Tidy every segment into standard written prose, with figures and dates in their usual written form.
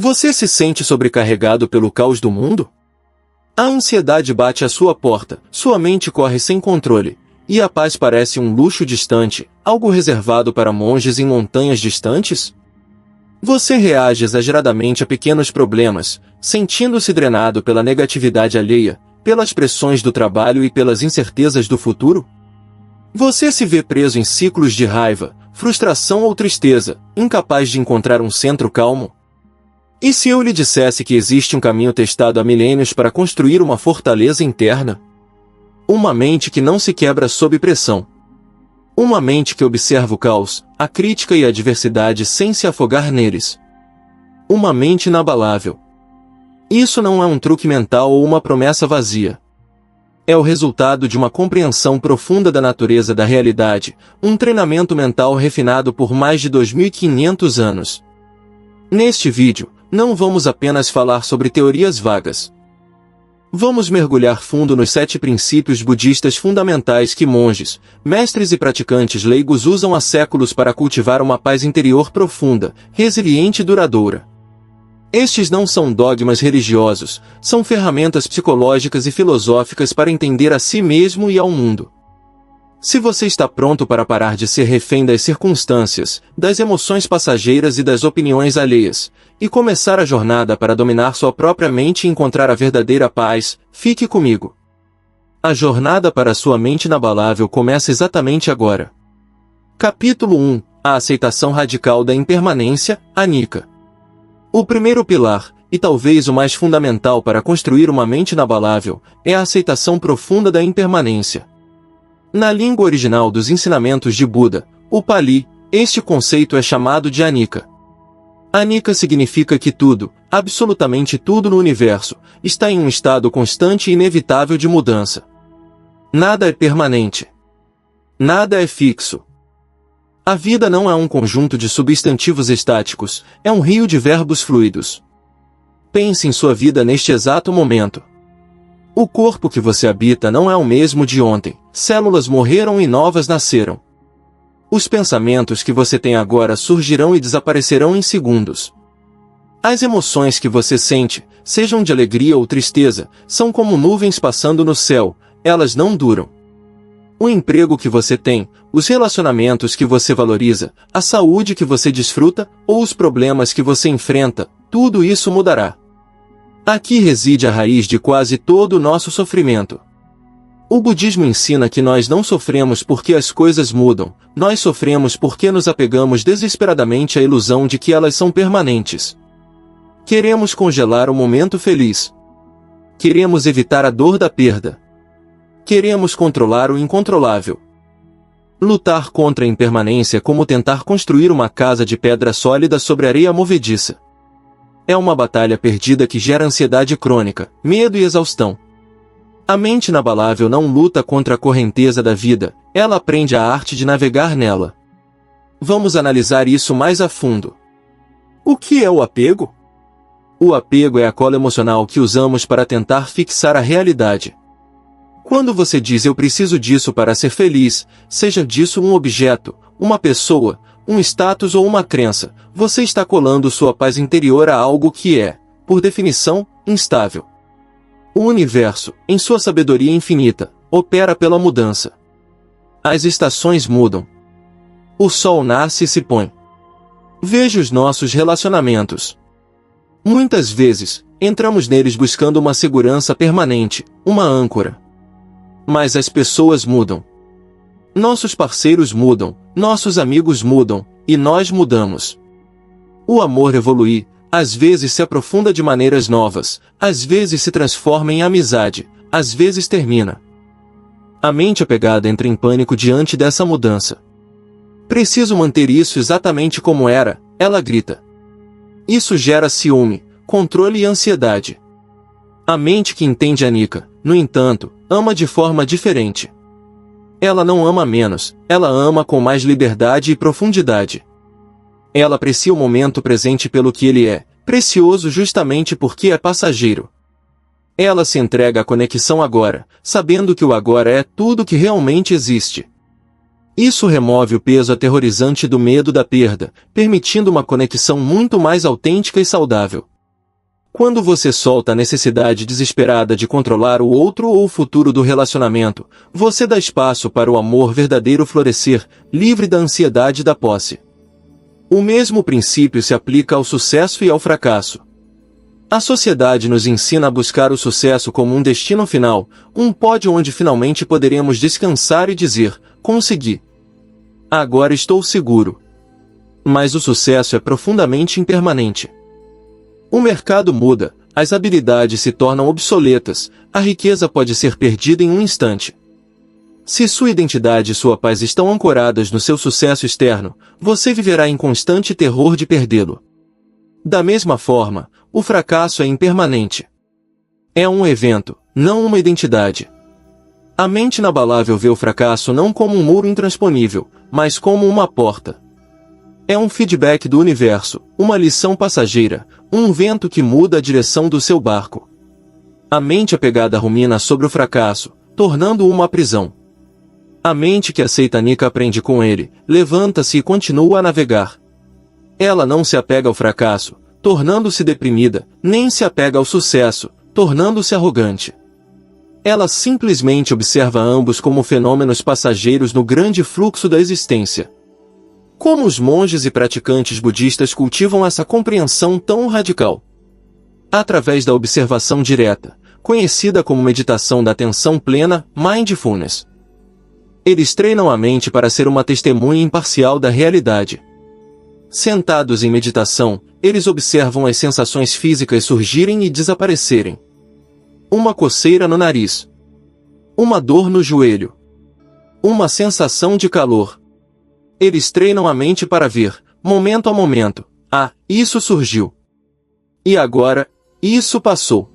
Você se sente sobrecarregado pelo caos do mundo? A ansiedade bate à sua porta, sua mente corre sem controle, e a paz parece um luxo distante, algo reservado para monges em montanhas distantes? Você reage exageradamente a pequenos problemas, sentindo-se drenado pela negatividade alheia, pelas pressões do trabalho e pelas incertezas do futuro? Você se vê preso em ciclos de raiva, frustração ou tristeza, incapaz de encontrar um centro calmo? E se eu lhe dissesse que existe um caminho testado há milênios para construir uma fortaleza interna? Uma mente que não se quebra sob pressão. Uma mente que observa o caos, a crítica e a adversidade sem se afogar neles. Uma mente inabalável. Isso não é um truque mental ou uma promessa vazia. É o resultado de uma compreensão profunda da natureza da realidade, um treinamento mental refinado por mais de 2500 anos. Neste vídeo, não vamos apenas falar sobre teorias vagas. Vamos mergulhar fundo nos 7 princípios budistas fundamentais que monges, mestres e praticantes leigos usam há séculos para cultivar uma paz interior profunda, resiliente e duradoura. Estes não são dogmas religiosos, são ferramentas psicológicas e filosóficas para entender a si mesmo e ao mundo. Se você está pronto para parar de ser refém das circunstâncias, das emoções passageiras e das opiniões alheias, e começar a jornada para dominar sua própria mente e encontrar a verdadeira paz, fique comigo. A jornada para sua mente inabalável começa exatamente agora. Capítulo 1. A aceitação radical da impermanência, Anicca. O primeiro pilar, e talvez o mais fundamental para construir uma mente inabalável, é a aceitação profunda da impermanência. Na língua original dos ensinamentos de Buda, o Pali, este conceito é chamado de Anicca. Anicca significa que tudo, absolutamente tudo no universo, está em um estado constante e inevitável de mudança. Nada é permanente. Nada é fixo. A vida não é um conjunto de substantivos estáticos, é um rio de verbos fluidos. Pense em sua vida neste exato momento. O corpo que você habita não é o mesmo de ontem, células morreram e novas nasceram. Os pensamentos que você tem agora surgirão e desaparecerão em segundos. As emoções que você sente, sejam de alegria ou tristeza, são como nuvens passando no céu, elas não duram. O emprego que você tem, os relacionamentos que você valoriza, a saúde que você desfruta, ou os problemas que você enfrenta, tudo isso mudará. Aqui reside a raiz de quase todo o nosso sofrimento. O budismo ensina que nós não sofremos porque as coisas mudam, nós sofremos porque nos apegamos desesperadamente à ilusão de que elas são permanentes. Queremos congelar o momento feliz. Queremos evitar a dor da perda. Queremos controlar o incontrolável. Lutar contra a impermanência é como tentar construir uma casa de pedra sólida sobre areia movediça. É uma batalha perdida que gera ansiedade crônica, medo e exaustão. A mente inabalável não luta contra a correnteza da vida, ela aprende a arte de navegar nela. Vamos analisar isso mais a fundo. O que é o apego? O apego é a cola emocional que usamos para tentar fixar a realidade. Quando você diz eu preciso disso para ser feliz, seja disso um objeto, uma pessoa, um status ou uma crença, você está colando sua paz interior a algo que é, por definição, instável. O universo, em sua sabedoria infinita, opera pela mudança. As estações mudam. O sol nasce e se põe. Veja os nossos relacionamentos. Muitas vezes, entramos neles buscando uma segurança permanente, uma âncora. Mas as pessoas mudam. Nossos parceiros mudam, nossos amigos mudam, e nós mudamos. O amor evolui, às vezes se aprofunda de maneiras novas, às vezes se transforma em amizade, às vezes termina. A mente apegada entra em pânico diante dessa mudança. Preciso manter isso exatamente como era, ela grita. Isso gera ciúme, controle e ansiedade. A mente que entende Anicca, no entanto, ama de forma diferente. Ela não ama menos, ela ama com mais liberdade e profundidade. Ela aprecia o momento presente pelo que ele é, precioso justamente porque é passageiro. Ela se entrega à conexão agora, sabendo que o agora é tudo que realmente existe. Isso remove o peso aterrorizante do medo da perda, permitindo uma conexão muito mais autêntica e saudável. Quando você solta a necessidade desesperada de controlar o outro ou o futuro do relacionamento, você dá espaço para o amor verdadeiro florescer, livre da ansiedade da posse. O mesmo princípio se aplica ao sucesso e ao fracasso. A sociedade nos ensina a buscar o sucesso como um destino final, um pódio onde finalmente poderemos descansar e dizer, consegui. Agora estou seguro. Mas o sucesso é profundamente impermanente. O mercado muda, as habilidades se tornam obsoletas, a riqueza pode ser perdida em um instante. Se sua identidade e sua paz estão ancoradas no seu sucesso externo, você viverá em constante terror de perdê-lo. Da mesma forma, o fracasso é impermanente. É um evento, não uma identidade. A mente inabalável vê o fracasso não como um muro intransponível, mas como uma porta. É um feedback do universo, uma lição passageira, um vento que muda a direção do seu barco. A mente apegada rumina sobre o fracasso, tornando-o uma prisão. A mente que aceita Nika aprende com ele, levanta-se e continua a navegar. Ela não se apega ao fracasso, tornando-se deprimida, nem se apega ao sucesso, tornando-se arrogante. Ela simplesmente observa ambos como fenômenos passageiros no grande fluxo da existência. Como os monges e praticantes budistas cultivam essa compreensão tão radical? Através da observação direta, conhecida como meditação da atenção plena, mindfulness. Eles treinam a mente para ser uma testemunha imparcial da realidade. Sentados em meditação, eles observam as sensações físicas surgirem e desaparecerem. Uma coceira no nariz. Uma dor no joelho. Uma sensação de calor. Eles treinam a mente para ver, momento a momento, isso surgiu. E agora, isso passou.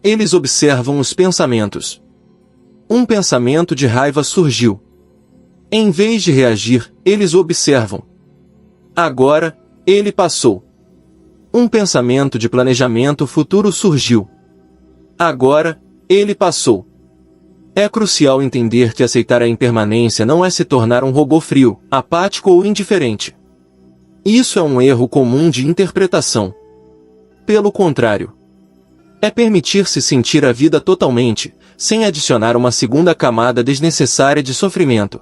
Eles observam os pensamentos. Um pensamento de raiva surgiu. Em vez de reagir, eles observam. Agora, ele passou. Um pensamento de planejamento futuro surgiu. Agora, ele passou. É crucial entender que aceitar a impermanência não é se tornar um robô frio, apático ou indiferente. Isso é um erro comum de interpretação. Pelo contrário, é permitir-se sentir a vida totalmente, sem adicionar uma segunda camada desnecessária de sofrimento.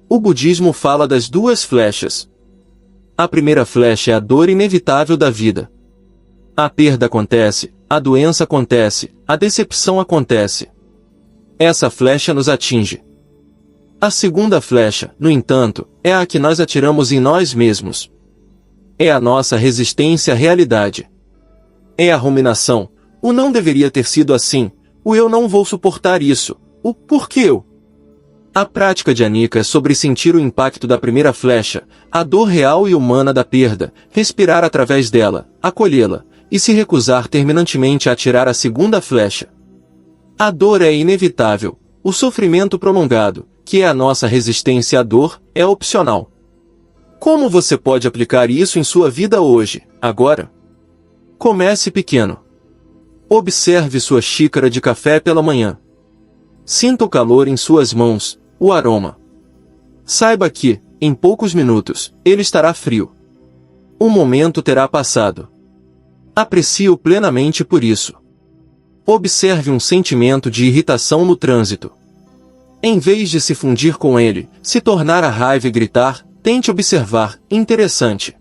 O budismo fala das duas flechas. A primeira flecha é a dor inevitável da vida. A perda acontece, a doença acontece, a decepção acontece. Essa flecha nos atinge. A segunda flecha, no entanto, é a que nós atiramos em nós mesmos. É a nossa resistência à realidade. É a ruminação. O não deveria ter sido assim. O eu não vou suportar isso. O porquê eu? A prática de Anika é sobre sentir o impacto da primeira flecha, a dor real e humana da perda, respirar através dela, acolhê-la, e se recusar terminantemente a atirar a segunda flecha. A dor é inevitável. O sofrimento prolongado, que é a nossa resistência à dor, é opcional. Como você pode aplicar isso em sua vida hoje, agora? Comece pequeno. Observe sua xícara de café pela manhã. Sinta o calor em suas mãos, o aroma. Saiba que, em poucos minutos, ele estará frio. O momento terá passado. Aprecie-o plenamente por isso. Observe um sentimento de irritação no trânsito. Em vez de se fundir com ele, se tornar a raiva e gritar, tente observar, interessante.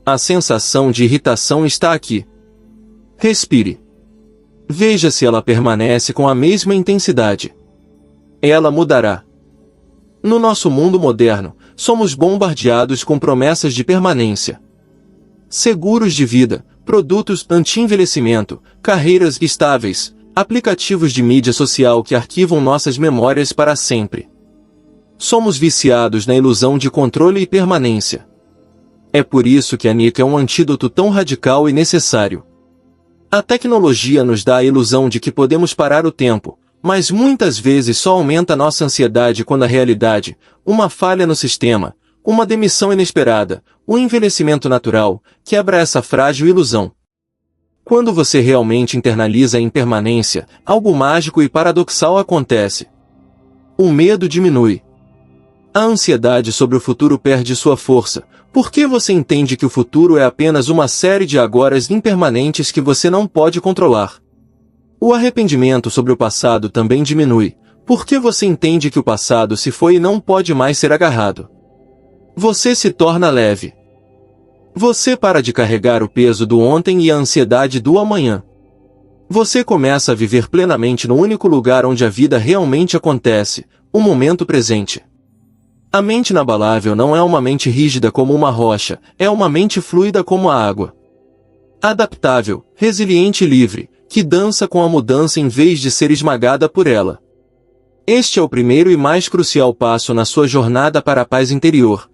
A sensação de irritação está aqui. Respire. Veja se ela permanece com a mesma intensidade. Ela mudará. No nosso mundo moderno, somos bombardeados com promessas de permanência. Seguros de vida, produtos anti-envelhecimento, carreiras estáveis, aplicativos de mídia social que arquivam nossas memórias para sempre. Somos viciados na ilusão de controle e permanência. É por isso que a Anika é um antídoto tão radical e necessário. A tecnologia nos dá a ilusão de que podemos parar o tempo, mas muitas vezes só aumenta nossa ansiedade quando a realidade, uma falha no sistema, uma demissão inesperada, o envelhecimento natural, quebra essa frágil ilusão. Quando você realmente internaliza a impermanência, algo mágico e paradoxal acontece. O medo diminui. A ansiedade sobre o futuro perde sua força, porque você entende que o futuro é apenas uma série de agoras impermanentes que você não pode controlar. O arrependimento sobre o passado também diminui, porque você entende que o passado se foi e não pode mais ser agarrado. Você se torna leve. Você para de carregar o peso do ontem e a ansiedade do amanhã. Você começa a viver plenamente no único lugar onde a vida realmente acontece, o momento presente. A mente inabalável não é uma mente rígida como uma rocha, é uma mente fluida como a água. Adaptável, resiliente e livre, que dança com a mudança em vez de ser esmagada por ela. Este é o primeiro e mais crucial passo na sua jornada para a paz interior.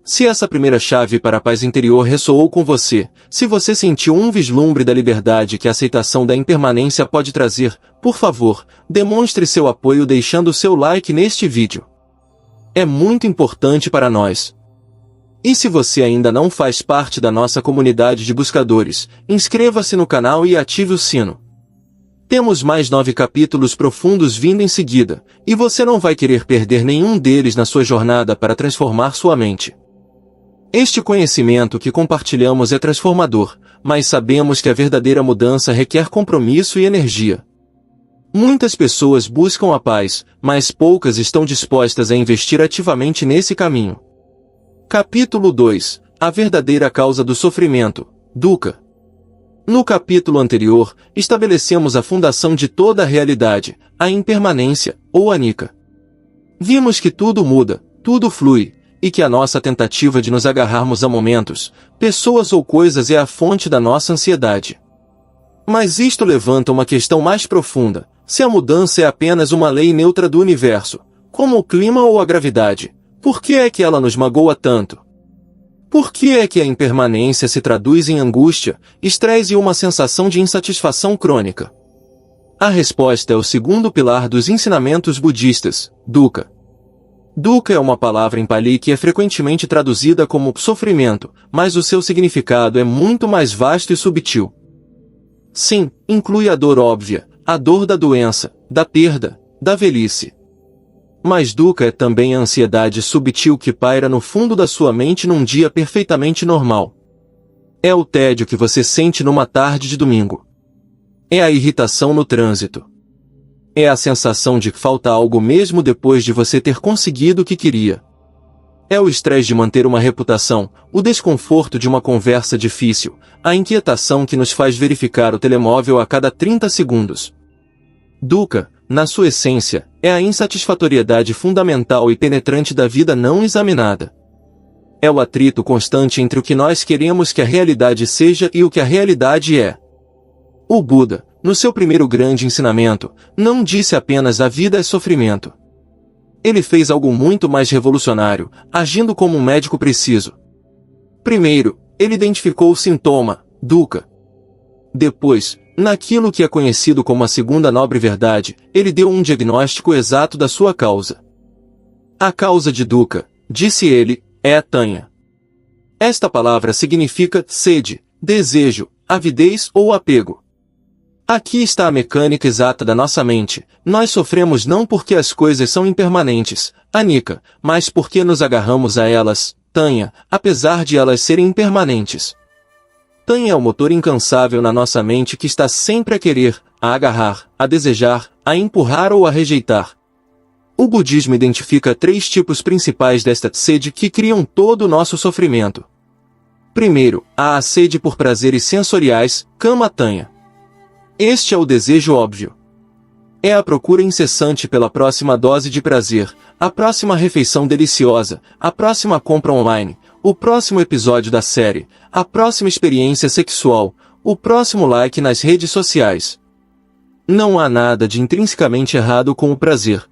Se essa primeira chave para a paz interior ressoou com você, se você sentiu um vislumbre da liberdade que a aceitação da impermanência pode trazer, por favor, demonstre seu apoio deixando seu like neste vídeo. É muito importante para nós. E se você ainda não faz parte da nossa comunidade de buscadores, inscreva-se no canal e ative o sino. Temos mais 9 capítulos profundos vindo em seguida, e você não vai querer perder nenhum deles na sua jornada para transformar sua mente. Este conhecimento que compartilhamos é transformador, mas sabemos que a verdadeira mudança requer compromisso e energia. Muitas pessoas buscam a paz, mas poucas estão dispostas a investir ativamente nesse caminho. Capítulo 2. A verdadeira causa do sofrimento, Dukkha. No capítulo anterior, estabelecemos a fundação de toda a realidade, a impermanência, ou anicca. Vimos que tudo muda, tudo flui, e que a nossa tentativa de nos agarrarmos a momentos, pessoas ou coisas é a fonte da nossa ansiedade. Mas isto levanta uma questão mais profunda: se a mudança é apenas uma lei neutra do universo, como o clima ou a gravidade, por que é que ela nos magoa tanto? Por que é que a impermanência se traduz em angústia, estresse e uma sensação de insatisfação crônica? A resposta é o segundo pilar dos ensinamentos budistas, Dukkha. Dukkha é uma palavra em Pali que é frequentemente traduzida como sofrimento, mas o seu significado é muito mais vasto e subtil. Sim, inclui a dor óbvia, a dor da doença, da perda, da velhice. Mas Dukkha é também a ansiedade subtil que paira no fundo da sua mente num dia perfeitamente normal. É o tédio que você sente numa tarde de domingo. É a irritação no trânsito. É a sensação de que falta algo mesmo depois de você ter conseguido o que queria. É o estresse de manter uma reputação, o desconforto de uma conversa difícil, a inquietação que nos faz verificar o telemóvel a cada 30 segundos. Dukkha, na sua essência, é a insatisfatoriedade fundamental e penetrante da vida não examinada. É o atrito constante entre o que nós queremos que a realidade seja e o que a realidade é. O Buda, no seu primeiro grande ensinamento, não disse apenas a vida é sofrimento. Ele fez algo muito mais revolucionário, agindo como um médico preciso. Primeiro, ele identificou o sintoma, Dukkha. Depois, naquilo que é conhecido como a segunda nobre verdade, ele deu um diagnóstico exato da sua causa. A causa de Dukkha, disse ele, é a tanha. Esta palavra significa sede, desejo, avidez ou apego. Aqui está a mecânica exata da nossa mente. Nós sofremos não porque as coisas são impermanentes, anicca, mas porque nos agarramos a elas, tanha, apesar de elas serem impermanentes. Tanha é o motor incansável na nossa mente que está sempre a querer, a agarrar, a desejar, a empurrar ou a rejeitar. O budismo identifica 3 tipos principais desta sede que criam todo o nosso sofrimento. Primeiro, há a sede por prazeres sensoriais, kama tanha. Este é o desejo óbvio. É a procura incessante pela próxima dose de prazer, a próxima refeição deliciosa, a próxima compra online, o próximo episódio da série, a próxima experiência sexual, o próximo like nas redes sociais. Não há nada de intrinsecamente errado com o prazer.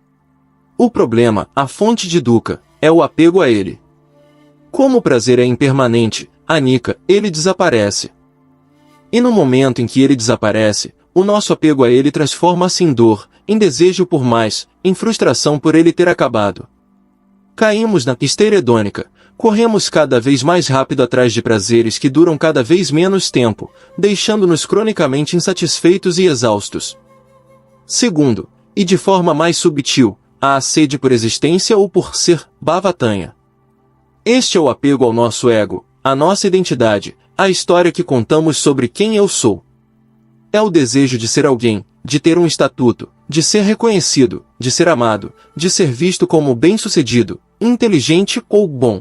O problema, a fonte de Dukkha, é o apego a ele. Como o prazer é impermanente, anicca, ele desaparece. E no momento em que ele desaparece, o nosso apego a ele transforma-se em dor, em desejo por mais, em frustração por ele ter acabado. Caímos na esteira hedônica, corremos cada vez mais rápido atrás de prazeres que duram cada vez menos tempo, deixando-nos cronicamente insatisfeitos e exaustos. Segundo, e de forma mais subtil, há a sede por existência ou por ser, Bhavatanya. Este é o apego ao nosso ego, à nossa identidade, à história que contamos sobre quem eu sou. É o desejo de ser alguém, de ter um estatuto, de ser reconhecido, de ser amado, de ser visto como bem-sucedido, inteligente ou bom.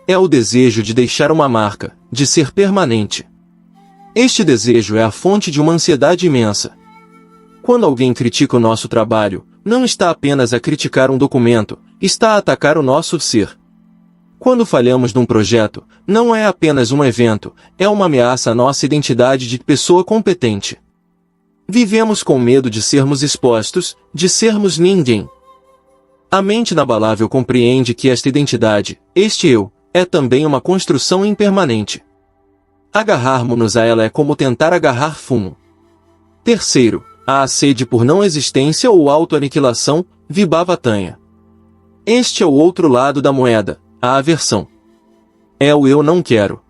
É o desejo de deixar uma marca, de ser permanente. Este desejo é a fonte de uma ansiedade imensa. Quando alguém critica o nosso trabalho, não está apenas a criticar um documento, está a atacar o nosso ser. Quando falhamos num projeto, não é apenas um evento, é uma ameaça à nossa identidade de pessoa competente. Vivemos com medo de sermos expostos, de sermos ninguém. A mente inabalável compreende que esta identidade, este eu, é também uma construção impermanente. Agarrarmos-nos a ela é como tentar agarrar fumo. Terceiro, há a sede por não existência ou autoaniquilação, Vibhavatanya. Este é o outro lado da moeda, a aversão. É o eu não quero.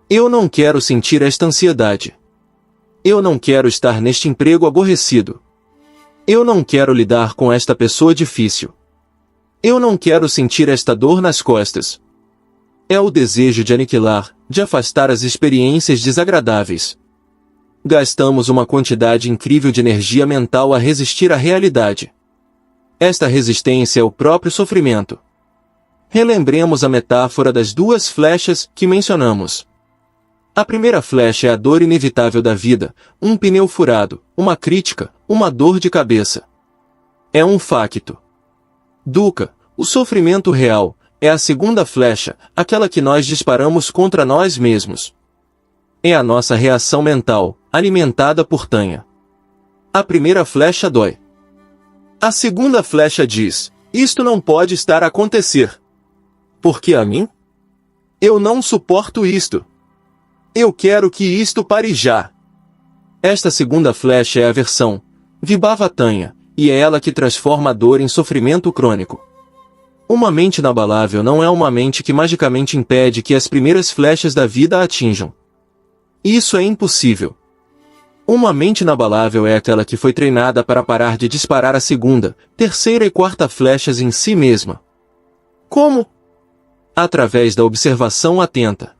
Eu não quero sentir esta ansiedade. Eu não quero estar neste emprego aborrecido. Eu não quero lidar com esta pessoa difícil. Eu não quero sentir esta dor nas costas. É o desejo de aniquilar, de afastar as experiências desagradáveis. Gastamos uma quantidade incrível de energia mental a resistir à realidade. Esta resistência é o próprio sofrimento. Relembremos a metáfora das duas flechas que mencionamos. A primeira flecha é a dor inevitável da vida, um pneu furado, uma crítica, uma dor de cabeça. É um facto. Dukkha, o sofrimento real, é a segunda flecha, aquela que nós disparamos contra nós mesmos. É a nossa reação mental, alimentada por Tanya. A primeira flecha dói. A segunda flecha diz, isto não pode estar a acontecer. Por que a mim? Eu não suporto isto. Eu quero que isto pare já. Esta segunda flecha é a aversão, Vibhavatanya, e é ela que transforma a dor em sofrimento crônico. Uma mente inabalável não é uma mente que magicamente impede que as primeiras flechas da vida a atinjam. Isso é impossível. Uma mente inabalável é aquela que foi treinada para parar de disparar a segunda, terceira e quarta flechas em si mesma. Como? Através da observação atenta.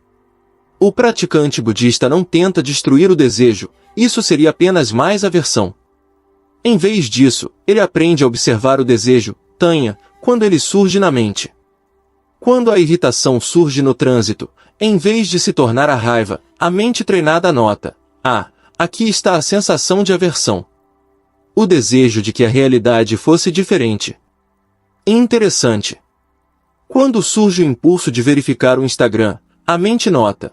O praticante budista não tenta destruir o desejo, isso seria apenas mais aversão. Em vez disso, ele aprende a observar o desejo, Tanya, quando ele surge na mente. Quando a irritação surge no trânsito, em vez de se tornar a raiva, a mente treinada nota, aqui está a sensação de aversão. O desejo de que a realidade fosse diferente. Interessante. Quando surge o impulso de verificar o Instagram, a mente nota,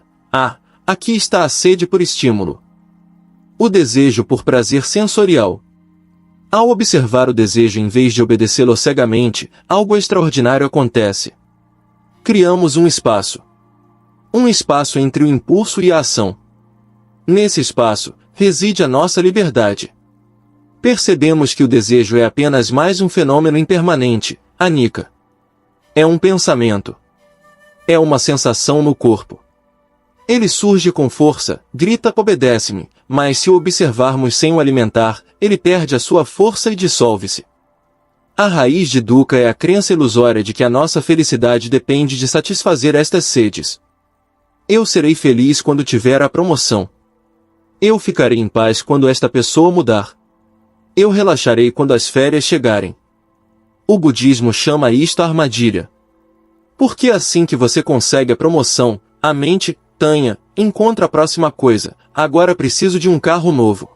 aqui está a sede por estímulo. O desejo por prazer sensorial. Ao observar o desejo em vez de obedecê-lo cegamente, algo extraordinário acontece. Criamos um espaço. Um espaço entre o impulso e a ação. Nesse espaço, reside a nossa liberdade. Percebemos que o desejo é apenas mais um fenômeno impermanente, anicca. É um pensamento. É uma sensação no corpo. Ele surge com força, grita obedece-me, mas se o observarmos sem o alimentar, ele perde a sua força e dissolve-se. A raiz de Dukkha é a crença ilusória de que a nossa felicidade depende de satisfazer estas sedes. Eu serei feliz quando tiver a promoção. Eu ficarei em paz quando esta pessoa mudar. Eu relaxarei quando as férias chegarem. O budismo chama isto armadilha. Porque assim que você consegue a promoção, a mente, Tanya, encontra a próxima coisa, agora preciso de um carro novo.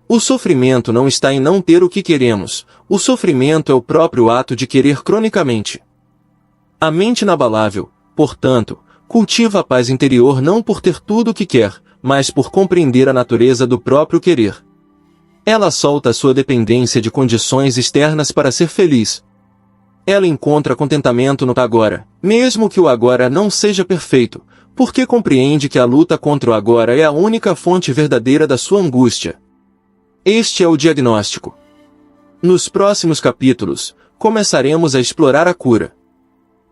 O sofrimento não está em não ter o que queremos, o sofrimento é o próprio ato de querer cronicamente. A mente inabalável, portanto, cultiva a paz interior não por ter tudo o que quer, mas por compreender a natureza do próprio querer. Ela solta a sua dependência de condições externas para ser feliz. Ela encontra contentamento no agora, mesmo que o agora não seja perfeito, porque compreende que a luta contra o agora é a única fonte verdadeira da sua angústia. Este é o diagnóstico. Nos próximos capítulos, começaremos a explorar a cura.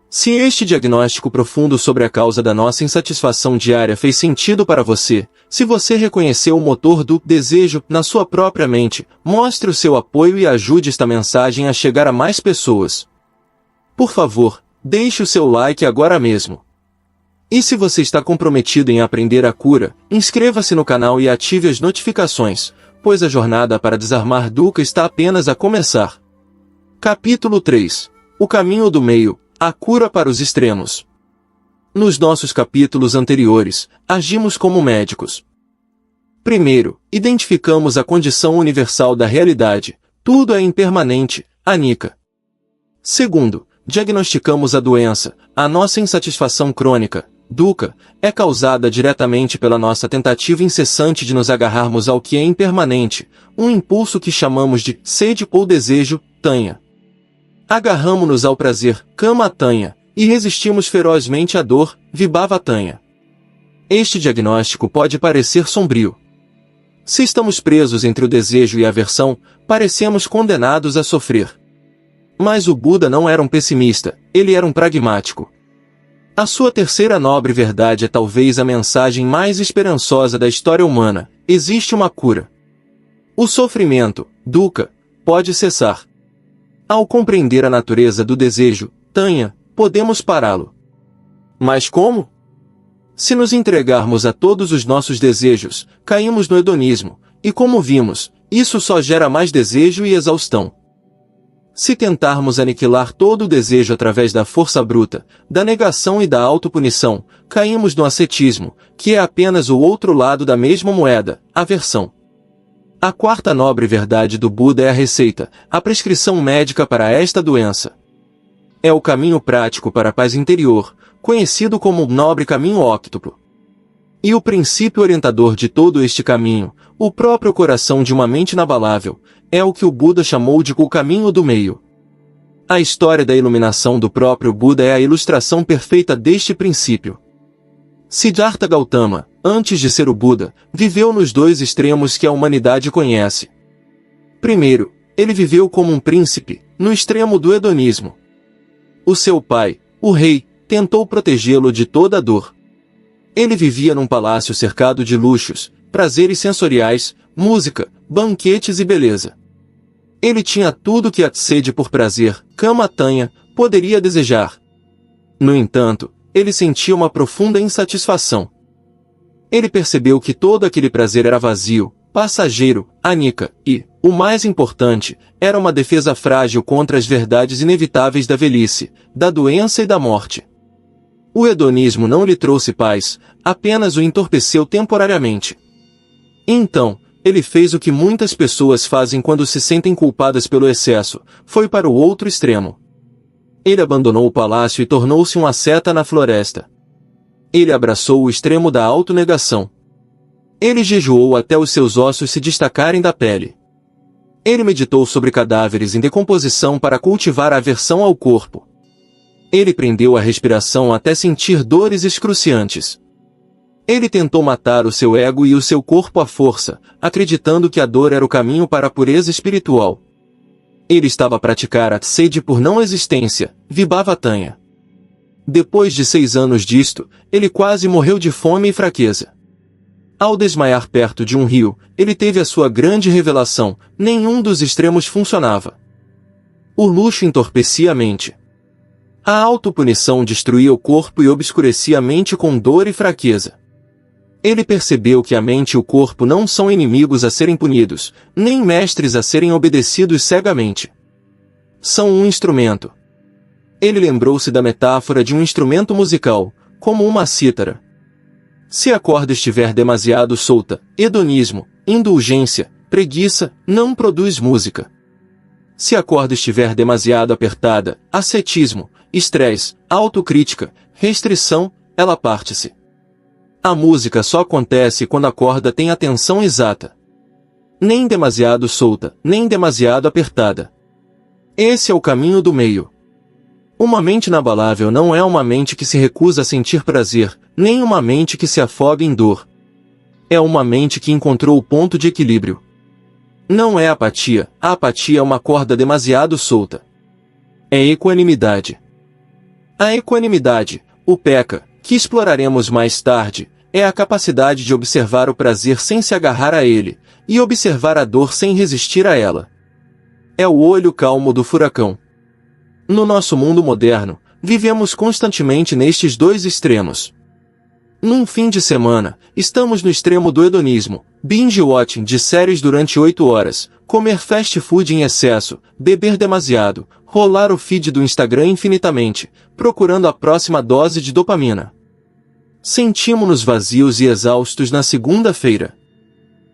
Se este diagnóstico profundo sobre a causa da nossa insatisfação diária fez sentido para você, se você reconheceu o motor do desejo na sua própria mente, mostre o seu apoio e ajude esta mensagem a chegar a mais pessoas. Por favor, deixe o seu like agora mesmo. E se você está comprometido em aprender a cura, inscreva-se no canal e ative as notificações, pois a jornada para desarmar Dukkha está apenas a começar. Capítulo 3. O caminho do meio. A cura para os extremos. Nos nossos capítulos anteriores, agimos como médicos. Primeiro, identificamos a condição universal da realidade. Tudo é impermanente, anicca. Segundo, diagnosticamos a doença. A nossa insatisfação crônica, dukkha, é causada diretamente pela nossa tentativa incessante de nos agarrarmos ao que é impermanente, um impulso que chamamos de sede ou desejo, tanha. Agarramo-nos ao prazer, kama tanha, e resistimos ferozmente à dor, vibhava tanha. Este diagnóstico pode parecer sombrio. Se estamos presos entre o desejo e a aversão, parecemos condenados a sofrer. Mas o Buda não era um pessimista, ele era um pragmático. A sua terceira nobre verdade é talvez a mensagem mais esperançosa da história humana: existe uma cura. O sofrimento, dukkha, pode cessar. Ao compreender a natureza do desejo, tanha, podemos pará-lo. Mas como? Se nos entregarmos a todos os nossos desejos, caímos no hedonismo, e como vimos, isso só gera mais desejo e exaustão. Se tentarmos aniquilar todo o desejo através da força bruta, da negação e da autopunição, caímos no ascetismo, que é apenas o outro lado da mesma moeda, aversão. A quarta nobre verdade do Buda é a receita, a prescrição médica para esta doença. É o caminho prático para a paz interior, conhecido como o nobre caminho óctuplo. E o princípio orientador de todo este caminho, o próprio coração de uma mente inabalável, é o que o Buda chamou de o caminho do meio. A história da iluminação do próprio Buda é a ilustração perfeita deste princípio. Siddhartha Gautama, antes de ser o Buda, viveu nos dois extremos que a humanidade conhece. Primeiro, ele viveu como um príncipe, no extremo do hedonismo. O seu pai, o rei, tentou protegê-lo de toda a dor. Ele vivia num palácio cercado de luxos, prazeres sensoriais, música, banquetes e beleza. Ele tinha tudo que a sede por prazer, kama tanha, poderia desejar. No entanto, ele sentia uma profunda insatisfação. Ele percebeu que todo aquele prazer era vazio, passageiro, anicca, e, o mais importante, era uma defesa frágil contra as verdades inevitáveis da velhice, da doença e da morte. O hedonismo não lhe trouxe paz, apenas o entorpeceu temporariamente. Então, ele fez o que muitas pessoas fazem quando se sentem culpadas pelo excesso, foi para o outro extremo. Ele abandonou o palácio e tornou-se um asceta na floresta. Ele abraçou o extremo da autonegação. Ele jejuou até os seus ossos se destacarem da pele. Ele meditou sobre cadáveres em decomposição para cultivar a aversão ao corpo. Ele prendeu a respiração até sentir dores excruciantes. Ele tentou matar o seu ego e o seu corpo à força, acreditando que a dor era o caminho para a pureza espiritual. Ele estava a praticar a sede por não existência, vibhava tanha. Depois de 6 anos disto, ele quase morreu de fome e fraqueza. Ao desmaiar perto de um rio, ele teve a sua grande revelação: nenhum dos extremos funcionava. O luxo entorpecia a mente. A autopunição destruía o corpo e obscurecia a mente com dor e fraqueza. Ele percebeu que a mente e o corpo não são inimigos a serem punidos, nem mestres a serem obedecidos cegamente. São um instrumento. Ele lembrou-se da metáfora de um instrumento musical, como uma cítara. Se a corda estiver demasiado solta, hedonismo, indulgência, preguiça, não produz música. Se a corda estiver demasiado apertada, ascetismo, estresse, autocrítica, restrição, ela parte-se. A música só acontece quando a corda tem a tensão exata. Nem demasiado solta, nem demasiado apertada. Esse é o caminho do meio. Uma mente inabalável não é uma mente que se recusa a sentir prazer, nem uma mente que se afoga em dor. É uma mente que encontrou o ponto de equilíbrio. Não é apatia, a apatia é uma corda demasiado solta. É equanimidade. A equanimidade, o PECA, que exploraremos mais tarde, é a capacidade de observar o prazer sem se agarrar a ele, e observar a dor sem resistir a ela. É o olho calmo do furacão. No nosso mundo moderno, vivemos constantemente nestes dois extremos. Num fim de semana, estamos no extremo do hedonismo, binge-watching de séries durante 8 horas, comer fast food em excesso, beber demasiado, rolar o feed do Instagram infinitamente, procurando a próxima dose de dopamina. Sentimos-nos vazios e exaustos na segunda-feira.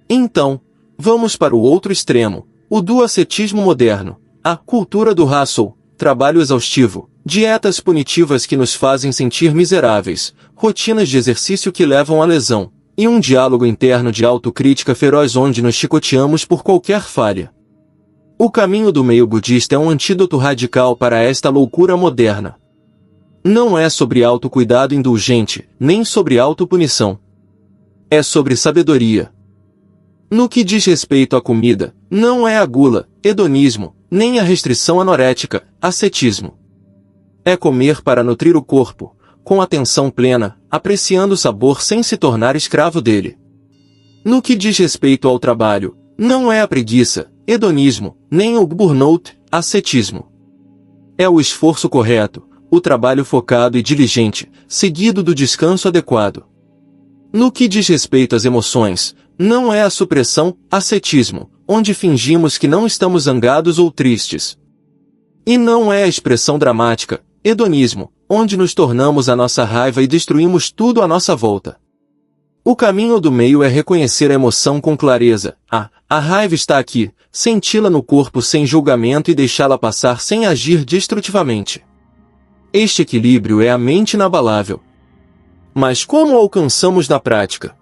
Então, vamos para o outro extremo, o do ascetismo moderno, a cultura do hustle, trabalho exaustivo, dietas punitivas que nos fazem sentir miseráveis, rotinas de exercício que levam à lesão, e um diálogo interno de autocrítica feroz onde nos chicoteamos por qualquer falha. O caminho do meio budista é um antídoto radical para esta loucura moderna. Não é sobre autocuidado indulgente, nem sobre autopunição. É sobre sabedoria. No que diz respeito à comida, não é a gula, hedonismo, nem a restrição anorética, ascetismo. É comer para nutrir o corpo, com atenção plena, apreciando o sabor sem se tornar escravo dele. No que diz respeito ao trabalho, não é a preguiça, hedonismo, nem o burnout, ascetismo. É o esforço correto, o trabalho focado e diligente, seguido do descanso adequado. No que diz respeito às emoções, não é a supressão, ascetismo, onde fingimos que não estamos zangados ou tristes. E não é a expressão dramática, hedonismo, onde nos tornamos a nossa raiva e destruímos tudo à nossa volta. O caminho do meio é reconhecer a emoção com clareza. A raiva está aqui, senti-la no corpo sem julgamento e deixá-la passar sem agir destrutivamente. Este equilíbrio é a mente inabalável. Mas como alcançamos na prática?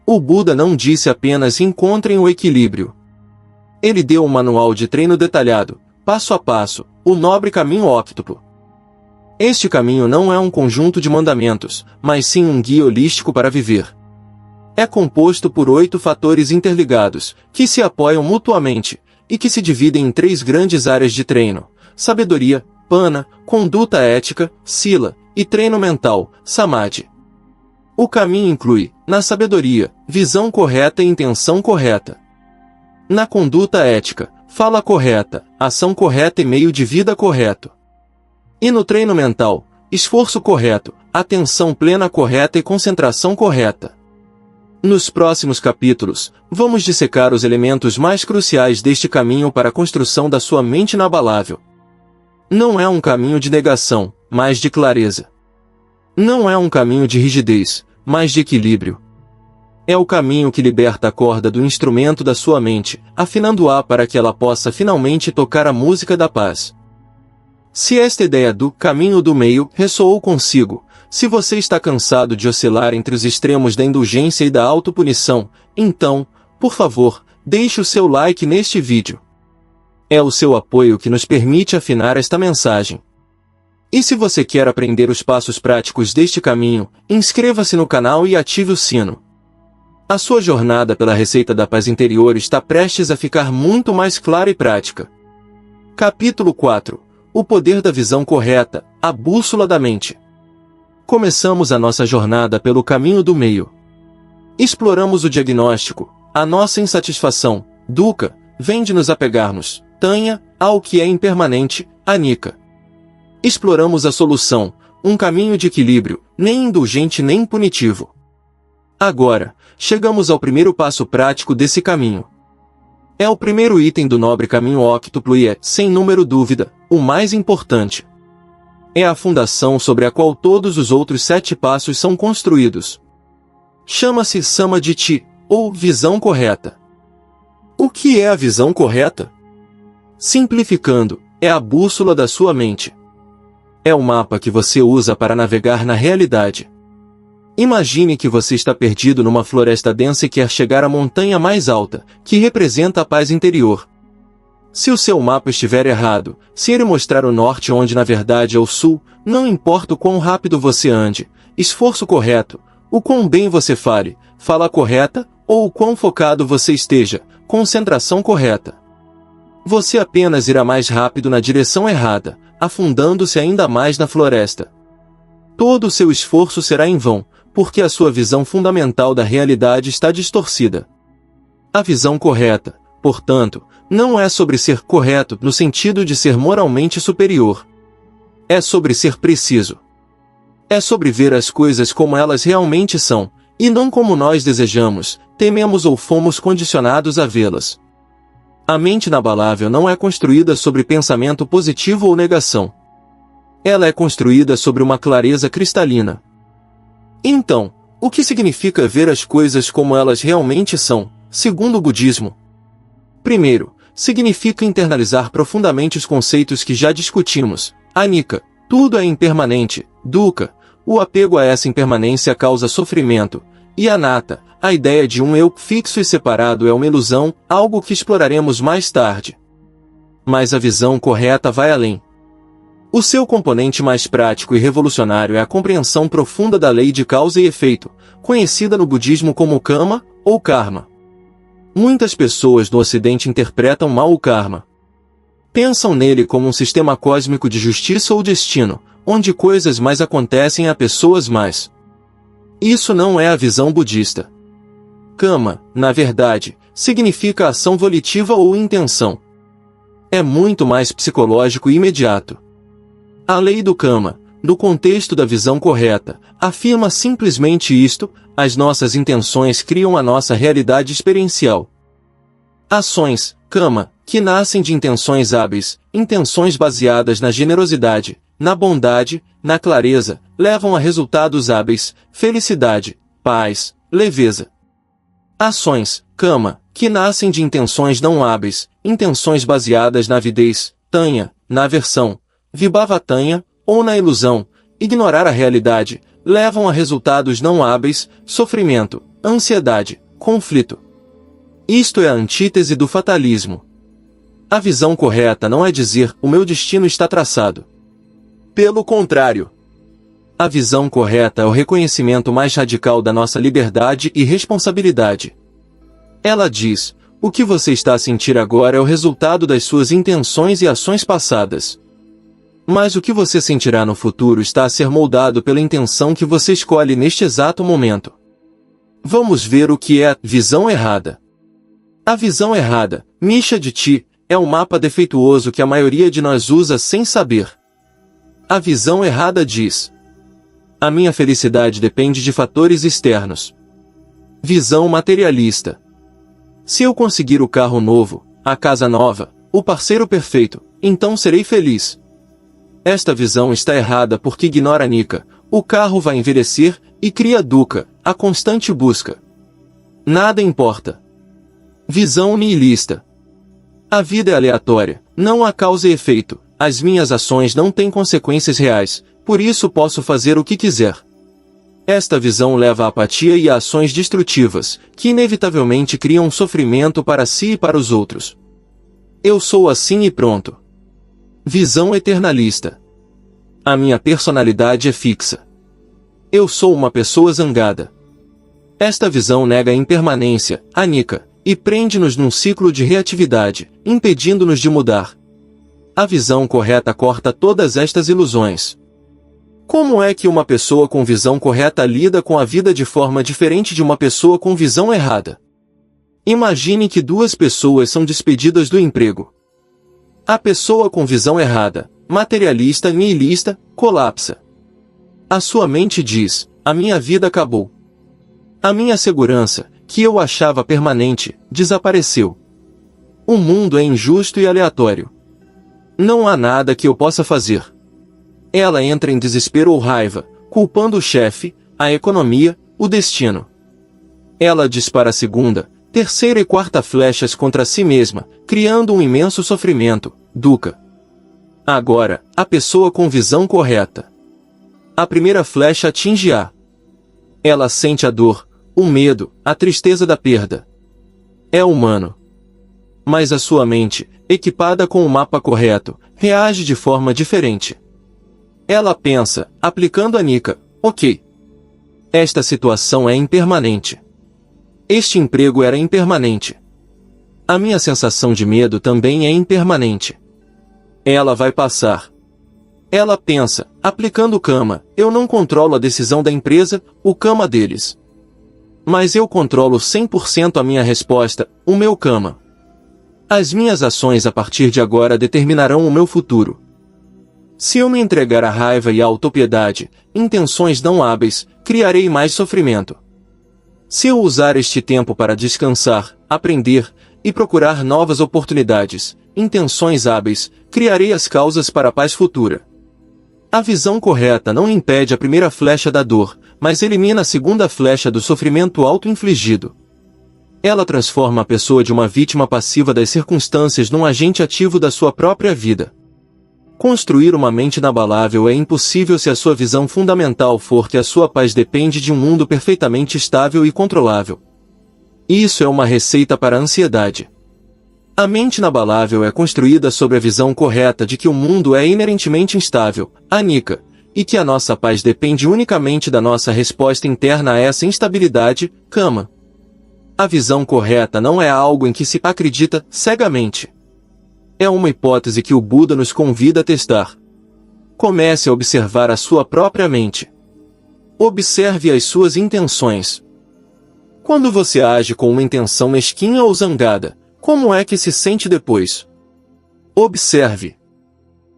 O Buda não disse apenas encontrem o equilíbrio. Ele deu um manual de treino detalhado, passo a passo, o nobre caminho óctuplo. Este caminho não é um conjunto de mandamentos, mas sim um guia holístico para viver. É composto por 8 fatores interligados, que se apoiam mutuamente, e que se dividem em 3 grandes áreas de treino: sabedoria, pana, conduta ética, sila, e treino mental, samadhi. O caminho inclui, na sabedoria, visão correta e intenção correta. Na conduta ética, fala correta, ação correta e meio de vida correto. E no treino mental, esforço correto, atenção plena correta e concentração correta. Nos próximos capítulos, vamos dissecar os elementos mais cruciais deste caminho para a construção da sua mente inabalável. Não é um caminho de negação, mas de clareza. Não é um caminho de rigidez, mas de equilíbrio. É o caminho que liberta a corda do instrumento da sua mente, afinando-a para que ela possa finalmente tocar a música da paz. Se esta ideia do caminho do meio ressoou consigo, se você está cansado de oscilar entre os extremos da indulgência e da autopunição, então, por favor, deixe o seu like neste vídeo. É o seu apoio que nos permite afinar esta mensagem. E se você quer aprender os passos práticos deste caminho, inscreva-se no canal e ative o sino. A sua jornada pela receita da paz interior está prestes a ficar muito mais clara e prática. Capítulo 4. O poder da visão correta, a bússola da mente. Começamos a nossa jornada pelo caminho do meio. Exploramos o diagnóstico, a nossa insatisfação, dukkha, vem de nos apegarmos, tanha, ao que é impermanente, anicca. Exploramos a solução, um caminho de equilíbrio, nem indulgente nem punitivo. Agora, chegamos ao primeiro passo prático desse caminho. É o primeiro item do nobre caminho óctuplo e é, sem número dúvida, o mais importante. É a fundação sobre a qual todos os outros 7 passos são construídos. Chama-se Samadhi, ou visão correta. O que é a visão correta? Simplificando, é a bússola da sua mente. É o mapa que você usa para navegar na realidade. Imagine que você está perdido numa floresta densa e quer chegar à montanha mais alta, que representa a paz interior. Se o seu mapa estiver errado, se ele mostrar o norte onde na verdade é o sul, não importa o quão rápido você ande, esforço correto, o quão bem você fale, fala correta, ou o quão focado você esteja, concentração correta. Você apenas irá mais rápido na direção errada, afundando-se ainda mais na floresta. Todo o seu esforço será em vão, porque a sua visão fundamental da realidade está distorcida. A visão correta, portanto, não é sobre ser correto no sentido de ser moralmente superior. É sobre ser preciso. É sobre ver as coisas como elas realmente são, e não como nós desejamos, tememos ou fomos condicionados a vê-las. A mente inabalável não é construída sobre pensamento positivo ou negação. Ela é construída sobre uma clareza cristalina. Então, o que significa ver as coisas como elas realmente são, segundo o budismo? Primeiro, significa internalizar profundamente os conceitos que já discutimos. Anicca, tudo é impermanente. Dukkha, o apego a essa impermanência causa sofrimento. E Anatta, a ideia de um eu fixo e separado é uma ilusão, algo que exploraremos mais tarde. Mas a visão correta vai além. O seu componente mais prático e revolucionário é a compreensão profunda da lei de causa e efeito, conhecida no budismo como karma ou karma. Muitas pessoas no Ocidente interpretam mal o karma. Pensam nele como um sistema cósmico de justiça ou destino, onde coisas mais acontecem a pessoas mais. Isso não é a visão budista. Karma, na verdade, significa ação volitiva ou intenção. É muito mais psicológico e imediato. A lei do karma, no contexto da visão correta, afirma simplesmente isto: as nossas intenções criam a nossa realidade experiencial. Ações, karma, que nascem de intenções hábeis, intenções baseadas na generosidade, na bondade, na clareza, levam a resultados hábeis, felicidade, paz, leveza. Ações, karma, que nascem de intenções não hábeis, intenções baseadas na avidez, tanha, na aversão, vibhava-tanha, ou na ilusão, ignorar a realidade, levam a resultados não hábeis, sofrimento, ansiedade, conflito. Isto é a antítese do fatalismo. A visão correta não é dizer, o meu destino está traçado. Pelo contrário. A visão correta é o reconhecimento mais radical da nossa liberdade e responsabilidade. Ela diz, o que você está a sentir agora é o resultado das suas intenções e ações passadas. Mas o que você sentirá no futuro está a ser moldado pela intenção que você escolhe neste exato momento. Vamos ver o que é a visão errada. A visão errada, Misha de Ti, é um mapa defeituoso que a maioria de nós usa sem saber. A visão errada diz: a minha felicidade depende de fatores externos. Visão materialista. Se eu conseguir o carro novo, a casa nova, o parceiro perfeito, então serei feliz. Esta visão está errada porque ignora Anicca, o carro vai envelhecer, e cria Dukkha, a constante busca. Nada importa. Visão nihilista. A vida é aleatória, não há causa e efeito, as minhas ações não têm consequências reais, por isso posso fazer o que quiser. Esta visão leva à apatia e a ações destrutivas, que inevitavelmente criam sofrimento para si e para os outros. Eu sou assim e pronto. Visão eternalista. A minha personalidade é fixa. Eu sou uma pessoa zangada. Esta visão nega a impermanência, Anicca, e prende-nos num ciclo de reatividade, impedindo-nos de mudar. A visão correta corta todas estas ilusões. Como é que uma pessoa com visão correta lida com a vida de forma diferente de uma pessoa com visão errada? Imagine que duas pessoas são despedidas do emprego. A pessoa com visão errada, materialista, nihilista, colapsa. A sua mente diz, a minha vida acabou. A minha segurança, que eu achava permanente, desapareceu. O mundo é injusto e aleatório. Não há nada que eu possa fazer. Ela entra em desespero ou raiva, culpando o chefe, a economia, o destino. Ela dispara a segunda, terceira e quarta flechas contra si mesma, criando um imenso sofrimento, Dukkha. Agora, a pessoa com visão correta. A primeira flecha atinge-a. Ela sente a dor, o medo, a tristeza da perda. É humano. Mas a sua mente, equipada com o mapa correto, reage de forma diferente. Ela pensa, aplicando Anicca, ok. Esta situação é impermanente. Este emprego era impermanente. A minha sensação de medo também é impermanente. Ela vai passar. Ela pensa, aplicando o karma, eu não controlo a decisão da empresa, o karma deles. Mas eu controlo 100% a minha resposta, o meu karma. As minhas ações a partir de agora determinarão o meu futuro. Se eu me entregar à raiva e à autopiedade, intenções não hábeis, criarei mais sofrimento. Se eu usar este tempo para descansar, aprender e procurar novas oportunidades, intenções hábeis, criarei as causas para a paz futura. A visão correta não impede a primeira flecha da dor, mas elimina a segunda flecha do sofrimento auto-infligido. Ela transforma a pessoa de uma vítima passiva das circunstâncias num agente ativo da sua própria vida. Construir uma mente inabalável é impossível se a sua visão fundamental for que a sua paz depende de um mundo perfeitamente estável e controlável. Isso é uma receita para a ansiedade. A mente inabalável é construída sobre a visão correta de que o mundo é inerentemente instável, anica, e que a nossa paz depende unicamente da nossa resposta interna a essa instabilidade, karma. A visão correta não é algo em que se acredita cegamente. É uma hipótese que o Buda nos convida a testar. Comece a observar a sua própria mente. Observe as suas intenções. Quando você age com uma intenção mesquinha ou zangada, como é que se sente depois? Observe.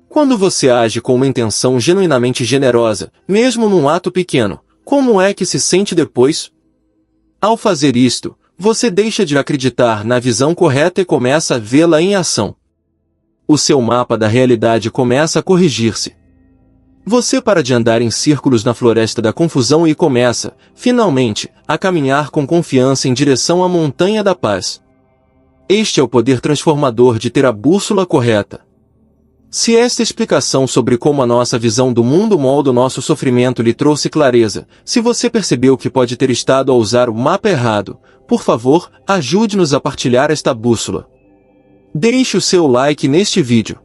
Quando você age com uma intenção genuinamente generosa, mesmo num ato pequeno, como é que se sente depois? Ao fazer isto, você deixa de acreditar na visão correta e começa a vê-la em ação. O seu mapa da realidade começa a corrigir-se. Você para de andar em círculos na floresta da confusão e começa, finalmente, a caminhar com confiança em direção à montanha da paz. Este é o poder transformador de ter a bússola correta. Se esta explicação sobre como a nossa visão do mundo molda o nosso sofrimento lhe trouxe clareza, se você percebeu que pode ter estado a usar o mapa errado, por favor, ajude-nos a partilhar esta bússola. Deixe o seu like neste vídeo.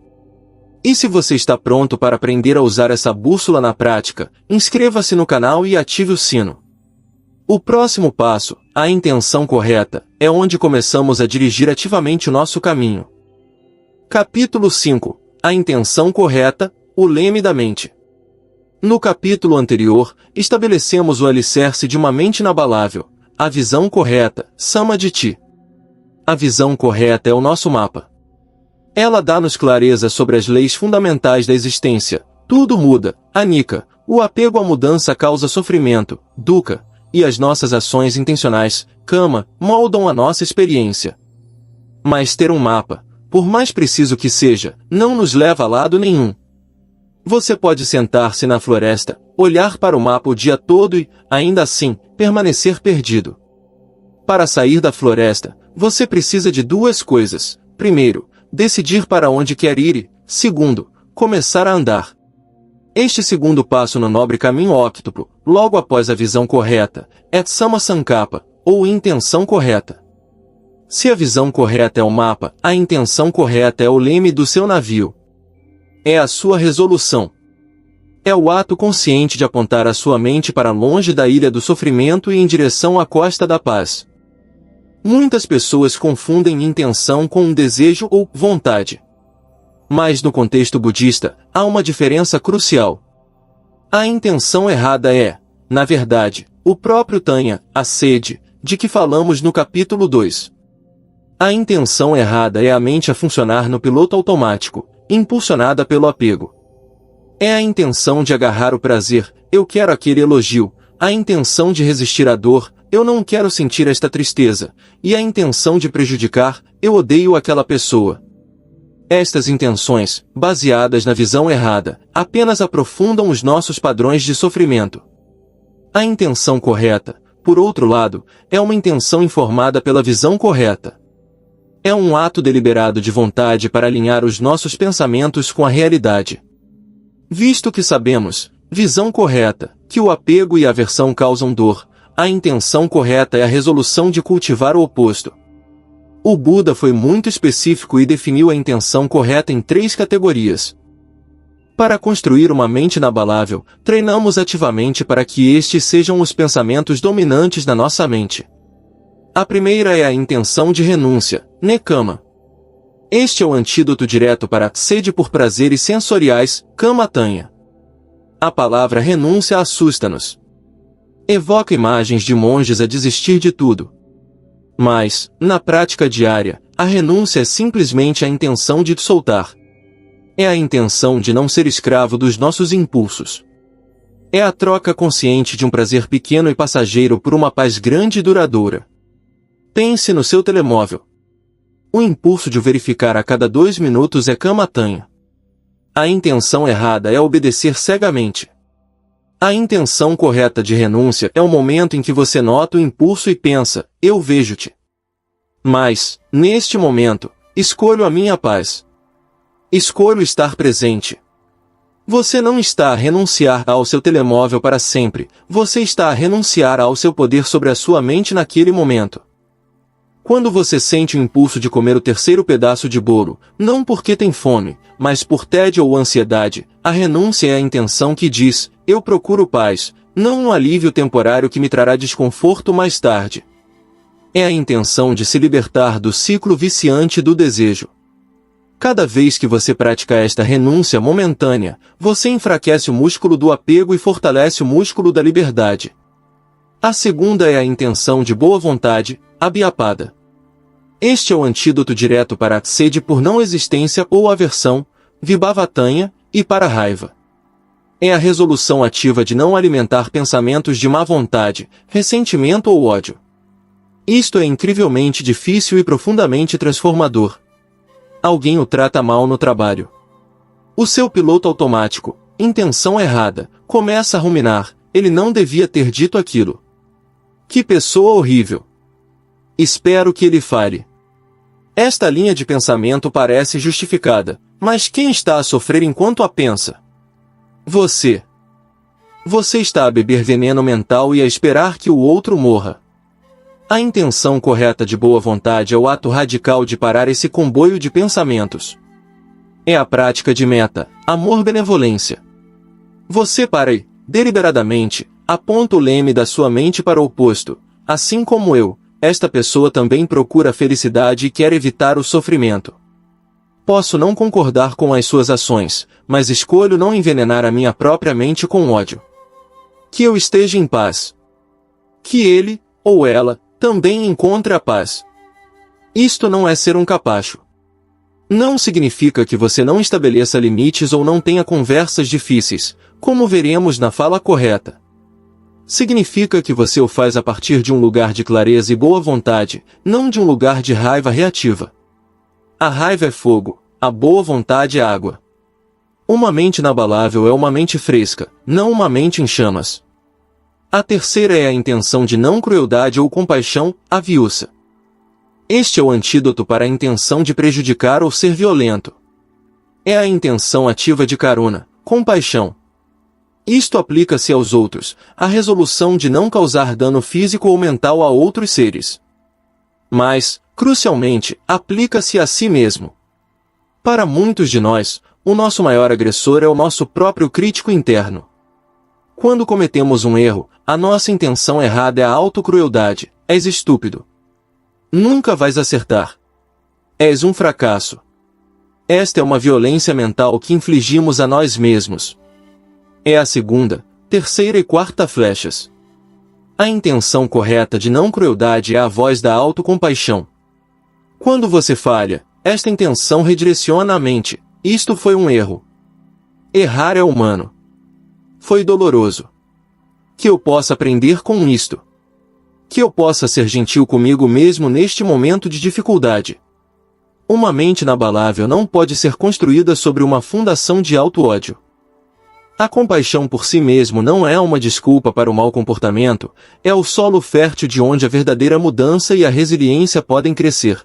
E se você está pronto para aprender a usar essa bússola na prática, inscreva-se no canal e ative o sino. O próximo passo, a intenção correta, é onde começamos a dirigir ativamente o nosso caminho. Capítulo 5. A intenção correta, o leme da mente. No capítulo anterior, estabelecemos o alicerce de uma mente inabalável, a visão correta, Samadhi. A visão correta é o nosso mapa. Ela dá-nos clareza sobre as leis fundamentais da existência. Tudo muda, anica, o apego à mudança causa sofrimento, dukkha, e as nossas ações intencionais, karma, moldam a nossa experiência. Mas ter um mapa, por mais preciso que seja, não nos leva a lado nenhum. Você pode sentar-se na floresta, olhar para o mapa o dia todo e, ainda assim, permanecer perdido. Para sair da floresta, você precisa de duas coisas. Primeiro, decidir para onde quer ir e, segundo, começar a andar. Este segundo passo no nobre caminho óctuplo, logo após a visão correta, é Sammasankappa, ou intenção correta. Se a visão correta é o mapa, a intenção correta é o leme do seu navio. É a sua resolução. É o ato consciente de apontar a sua mente para longe da ilha do sofrimento e em direção à costa da paz. Muitas pessoas confundem intenção com um desejo ou vontade. Mas no contexto budista, há uma diferença crucial. A intenção errada é, na verdade, o próprio Tanya, a sede, de que falamos no capítulo 2. A intenção errada é a mente a funcionar no piloto automático, impulsionada pelo apego. É a intenção de agarrar o prazer, eu quero aquele elogio, a intenção de resistir à dor, eu não quero sentir esta tristeza, e a intenção de prejudicar, eu odeio aquela pessoa. Estas intenções, baseadas na visão errada, apenas aprofundam os nossos padrões de sofrimento. A intenção correta, por outro lado, é uma intenção informada pela visão correta. É um ato deliberado de vontade para alinhar os nossos pensamentos com a realidade. Visto que sabemos, visão correta, que o apego e a aversão causam dor, a intenção correta é a resolução de cultivar o oposto. O Buda foi muito específico e definiu a intenção correta em 3 categorias. Para construir uma mente inabalável, treinamos ativamente para que estes sejam os pensamentos dominantes na nossa mente. A primeira é a intenção de renúncia, nekama. Este é o antídoto direto para a sede por prazeres sensoriais, kama-tanya. A palavra renúncia assusta-nos. Evoca imagens de monges a desistir de tudo. Mas, na prática diária, a renúncia é simplesmente a intenção de soltar. É a intenção de não ser escravo dos nossos impulsos. É a troca consciente de um prazer pequeno e passageiro por uma paz grande e duradoura. Pense no seu telemóvel. O impulso de o verificar a cada 2 minutos é kama-tanya. A intenção errada é obedecer cegamente. A intenção correta de renúncia é o momento em que você nota o impulso e pensa, eu vejo-te. Mas, neste momento, escolho a minha paz. Escolho estar presente. Você não está a renunciar ao seu telemóvel para sempre, você está a renunciar ao seu poder sobre a sua mente naquele momento. Quando você sente o impulso de comer o terceiro pedaço de bolo, não porque tem fome, mas por tédio ou ansiedade, a renúncia é a intenção que diz, eu procuro paz, não um alívio temporário que me trará desconforto mais tarde. É a intenção de se libertar do ciclo viciante do desejo. Cada vez que você pratica esta renúncia momentânea, você enfraquece o músculo do apego e fortalece o músculo da liberdade. A segunda é a intenção de boa vontade, abhyapada. Este é o antídoto direto para a sede por não existência ou aversão, vibhava-tanya, e para a raiva. É a resolução ativa de não alimentar pensamentos de má vontade, ressentimento ou ódio. Isto é incrivelmente difícil e profundamente transformador. Alguém o trata mal no trabalho. O seu piloto automático, intenção errada, começa a ruminar, ele não devia ter dito aquilo. Que pessoa horrível! Espero que ele fale. Esta linha de pensamento parece justificada, mas quem está a sofrer enquanto a pensa? Você. Você está a beber veneno mental e a esperar que o outro morra. A intenção correta de boa vontade é o ato radical de parar esse comboio de pensamentos. É a prática de meta, amor-benevolência. Você para e, deliberadamente, aponta o leme da sua mente para o oposto, assim como eu. Esta pessoa também procura a felicidade e quer evitar o sofrimento. Posso não concordar com as suas ações, mas escolho não envenenar a minha própria mente com ódio. Que eu esteja em paz. Que ele, ou ela, também encontre a paz. Isto não é ser um capacho. Não significa que você não estabeleça limites ou não tenha conversas difíceis, como veremos na fala correta. Significa que você o faz a partir de um lugar de clareza e boa vontade, não de um lugar de raiva reativa. A raiva é fogo, a boa vontade é água. Uma mente inabalável é uma mente fresca, não uma mente em chamas. A terceira é a intenção de não crueldade ou compaixão, aviussa. Este é o antídoto para a intenção de prejudicar ou ser violento. É a intenção ativa de karuna, compaixão. Isto aplica-se aos outros, a resolução de não causar dano físico ou mental a outros seres. Mas, crucialmente, aplica-se a si mesmo. Para muitos de nós, o nosso maior agressor é o nosso próprio crítico interno. Quando cometemos um erro, a nossa intenção errada é a autocrueldade. És estúpido. Nunca vais acertar. És um fracasso. Esta é uma violência mental que infligimos a nós mesmos. É a segunda, terceira e quarta flechas. A intenção correta de não crueldade é a voz da autocompaixão. Quando você falha, esta intenção redireciona a mente. Isto foi um erro. Errar é humano. Foi doloroso. Que eu possa aprender com isto. Que eu possa ser gentil comigo mesmo neste momento de dificuldade. Uma mente inabalável não pode ser construída sobre uma fundação de auto-ódio. A compaixão por si mesmo não é uma desculpa para o mau comportamento, é o solo fértil de onde a verdadeira mudança e a resiliência podem crescer.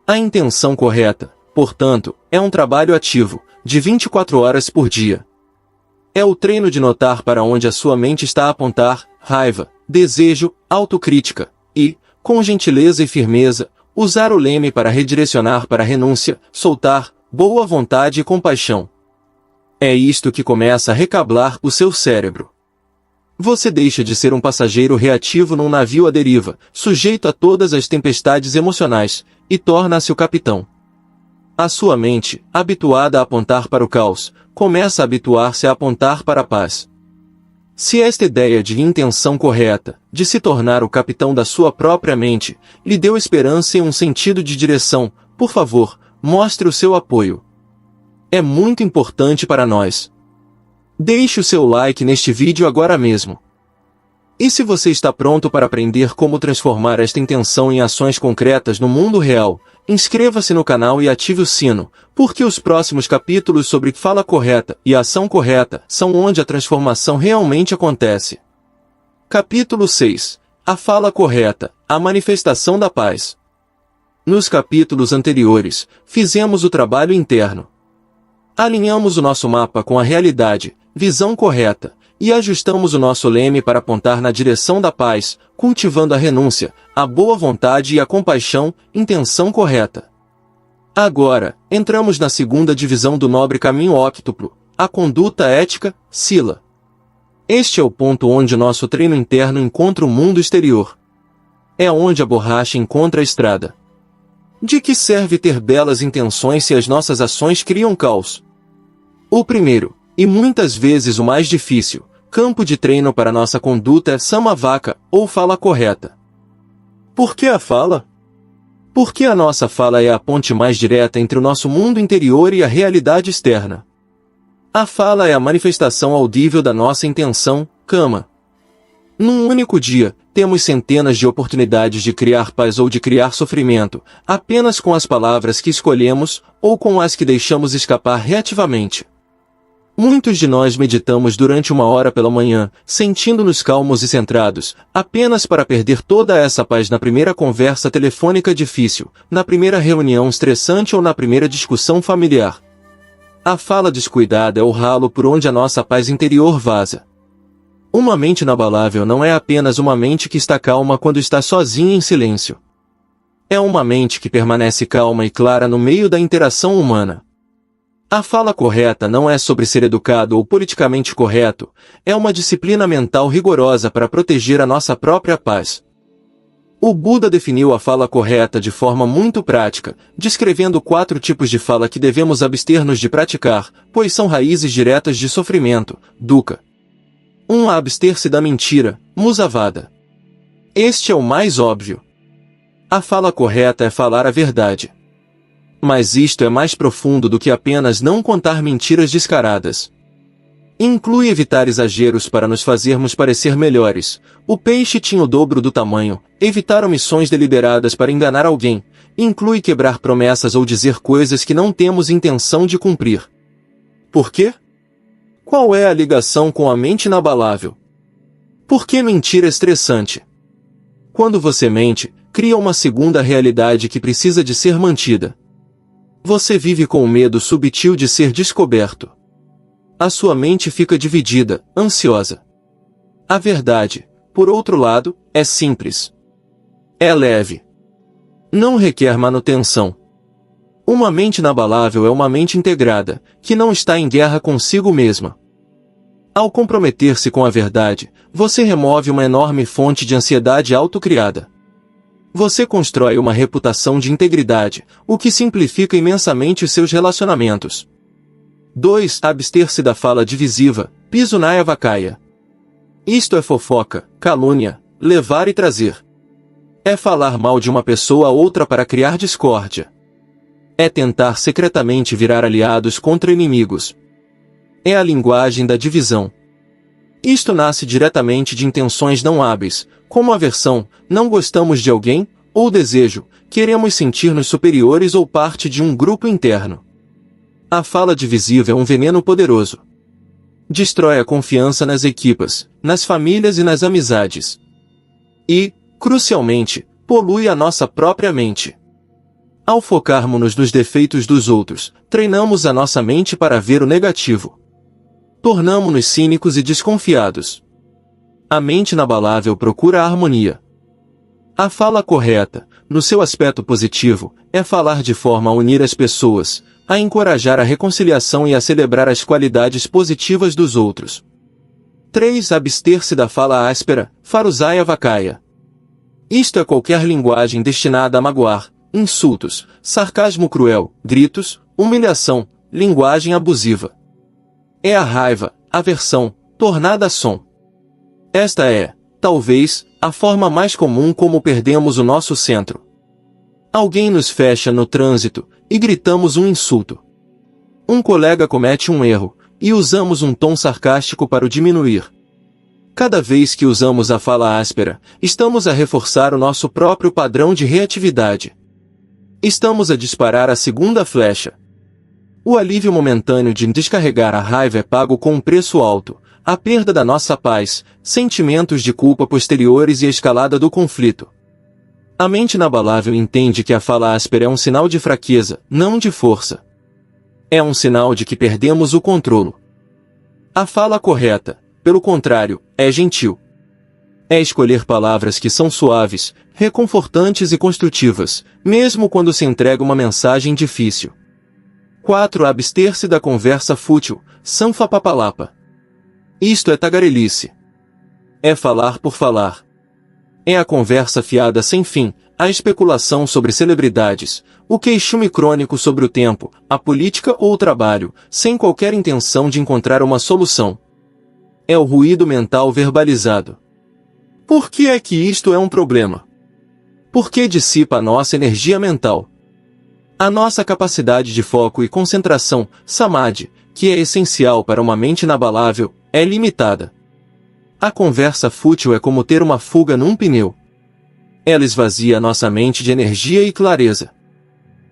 A intenção correta, portanto, é um trabalho ativo, de 24 horas por dia. É o treino de notar para onde a sua mente está a apontar, raiva, desejo, autocrítica, e, com gentileza e firmeza, usar o leme para redirecionar para renúncia, soltar, boa vontade e compaixão. É isto que começa a recablar o seu cérebro. Você deixa de ser um passageiro reativo num navio à deriva, sujeito a todas as tempestades emocionais, e torna-se o capitão. A sua mente, habituada a apontar para o caos, começa a habituar-se a apontar para a paz. Se esta ideia de intenção correta, de se tornar o capitão da sua própria mente, lhe deu esperança e um sentido de direção, por favor, mostre o seu apoio. É muito importante para nós. Deixe o seu like neste vídeo agora mesmo. E se você está pronto para aprender como transformar esta intenção em ações concretas no mundo real, inscreva-se no canal e ative o sino, porque os próximos capítulos sobre fala correta e ação correta são onde a transformação realmente acontece. Capítulo 6. A fala correta, a manifestação da paz. Nos capítulos anteriores, fizemos o trabalho interno. Alinhamos o nosso mapa com a realidade, visão correta, e ajustamos o nosso leme para apontar na direção da paz, cultivando a renúncia, a boa vontade e a compaixão, intenção correta. Agora, entramos na segunda divisão do nobre caminho óctuplo, a conduta ética, sila. Este é o ponto onde nosso treino interno encontra o mundo exterior. É onde a borracha encontra a estrada. De que serve ter belas intenções se as nossas ações criam caos? O primeiro, e muitas vezes o mais difícil, campo de treino para nossa conduta é samavaka, ou fala correta. Por que a fala? Porque a nossa fala é a ponte mais direta entre o nosso mundo interior e a realidade externa. A fala é a manifestação audível da nossa intenção, kama. Num único dia, temos centenas de oportunidades de criar paz ou de criar sofrimento, apenas com as palavras que escolhemos, ou com as que deixamos escapar reativamente. Muitos de nós meditamos durante 1 hora pela manhã, sentindo-nos calmos e centrados, apenas para perder toda essa paz na primeira conversa telefônica difícil, na primeira reunião estressante ou na primeira discussão familiar. A fala descuidada é o ralo por onde a nossa paz interior vaza. Uma mente inabalável não é apenas uma mente que está calma quando está sozinha em silêncio. É uma mente que permanece calma e clara no meio da interação humana. A fala correta não é sobre ser educado ou politicamente correto, é uma disciplina mental rigorosa para proteger a nossa própria paz. O Buda definiu a fala correta de forma muito prática, descrevendo 4 tipos de fala que devemos abster-nos de praticar, pois são raízes diretas de sofrimento, dukkha. 1. Abster-se da mentira, musavada. Este é o mais óbvio. A fala correta é falar a verdade. Mas isto é mais profundo do que apenas não contar mentiras descaradas. Inclui evitar exageros para nos fazermos parecer melhores. O peixe tinha o dobro do tamanho. Evitar omissões deliberadas para enganar alguém. Inclui quebrar promessas ou dizer coisas que não temos intenção de cumprir. Por quê? Qual é a ligação com a mente inabalável? Por que mentir é estressante? Quando você mente, cria uma segunda realidade que precisa de ser mantida. Você vive com o medo subtil de ser descoberto. A sua mente fica dividida, ansiosa. A verdade, por outro lado, é simples. É leve. Não requer manutenção. Uma mente inabalável é uma mente integrada, que não está em guerra consigo mesma. Ao comprometer-se com a verdade, você remove uma enorme fonte de ansiedade autocriada. Você constrói uma reputação de integridade, o que simplifica imensamente os seus relacionamentos. 2. Abster-se da fala divisiva, pisunaya vakaya. Isto é fofoca, calúnia, levar e trazer. É falar mal de uma pessoa a outra para criar discórdia. É tentar secretamente virar aliados contra inimigos. É a linguagem da divisão. Isto nasce diretamente de intenções não hábeis, como aversão, não gostamos de alguém, ou desejo, queremos sentir-nos superiores ou parte de um grupo interno. A fala divisiva é um veneno poderoso. Destrói a confiança nas equipas, nas famílias e nas amizades. E, crucialmente, polui a nossa própria mente. Ao focarmos-nos nos defeitos dos outros, treinamos a nossa mente para ver o negativo. Tornamo-nos cínicos e desconfiados. A mente inabalável procura a harmonia. A fala correta, no seu aspecto positivo, é falar de forma a unir as pessoas, a encorajar a reconciliação e a celebrar as qualidades positivas dos outros. 3. Abster-se da fala áspera, Faruzaia Vacaia. Isto é qualquer linguagem destinada a magoar, insultos, sarcasmo cruel, gritos, humilhação, linguagem abusiva. É a raiva, aversão, tornada a som. Esta é, talvez, a forma mais comum como perdemos o nosso centro. Alguém nos fecha no trânsito, e gritamos um insulto. Um colega comete um erro, e usamos um tom sarcástico para o diminuir. Cada vez que usamos a fala áspera, estamos a reforçar o nosso próprio padrão de reatividade. Estamos a disparar a segunda flecha. O alívio momentâneo de descarregar a raiva é pago com um preço alto, a perda da nossa paz, sentimentos de culpa posteriores e a escalada do conflito. A mente inabalável entende que a fala áspera é um sinal de fraqueza, não de força. É um sinal de que perdemos o controle. A fala correta, pelo contrário, é gentil. É escolher palavras que são suaves, reconfortantes e construtivas, mesmo quando se entrega uma mensagem difícil. 4. Abster-se da conversa fútil, sanfapapalapa. Isto é tagarelice. É falar por falar. É a conversa fiada sem fim, a especulação sobre celebridades, o queixume crônico sobre o tempo, a política ou o trabalho, sem qualquer intenção de encontrar uma solução. É o ruído mental verbalizado. Por que é que isto é um problema? Porque dissipa a nossa energia mental. A nossa capacidade de foco e concentração, samadhi, que é essencial para uma mente inabalável, é limitada. A conversa fútil é como ter uma fuga num pneu. Ela esvazia nossa mente de energia e clareza.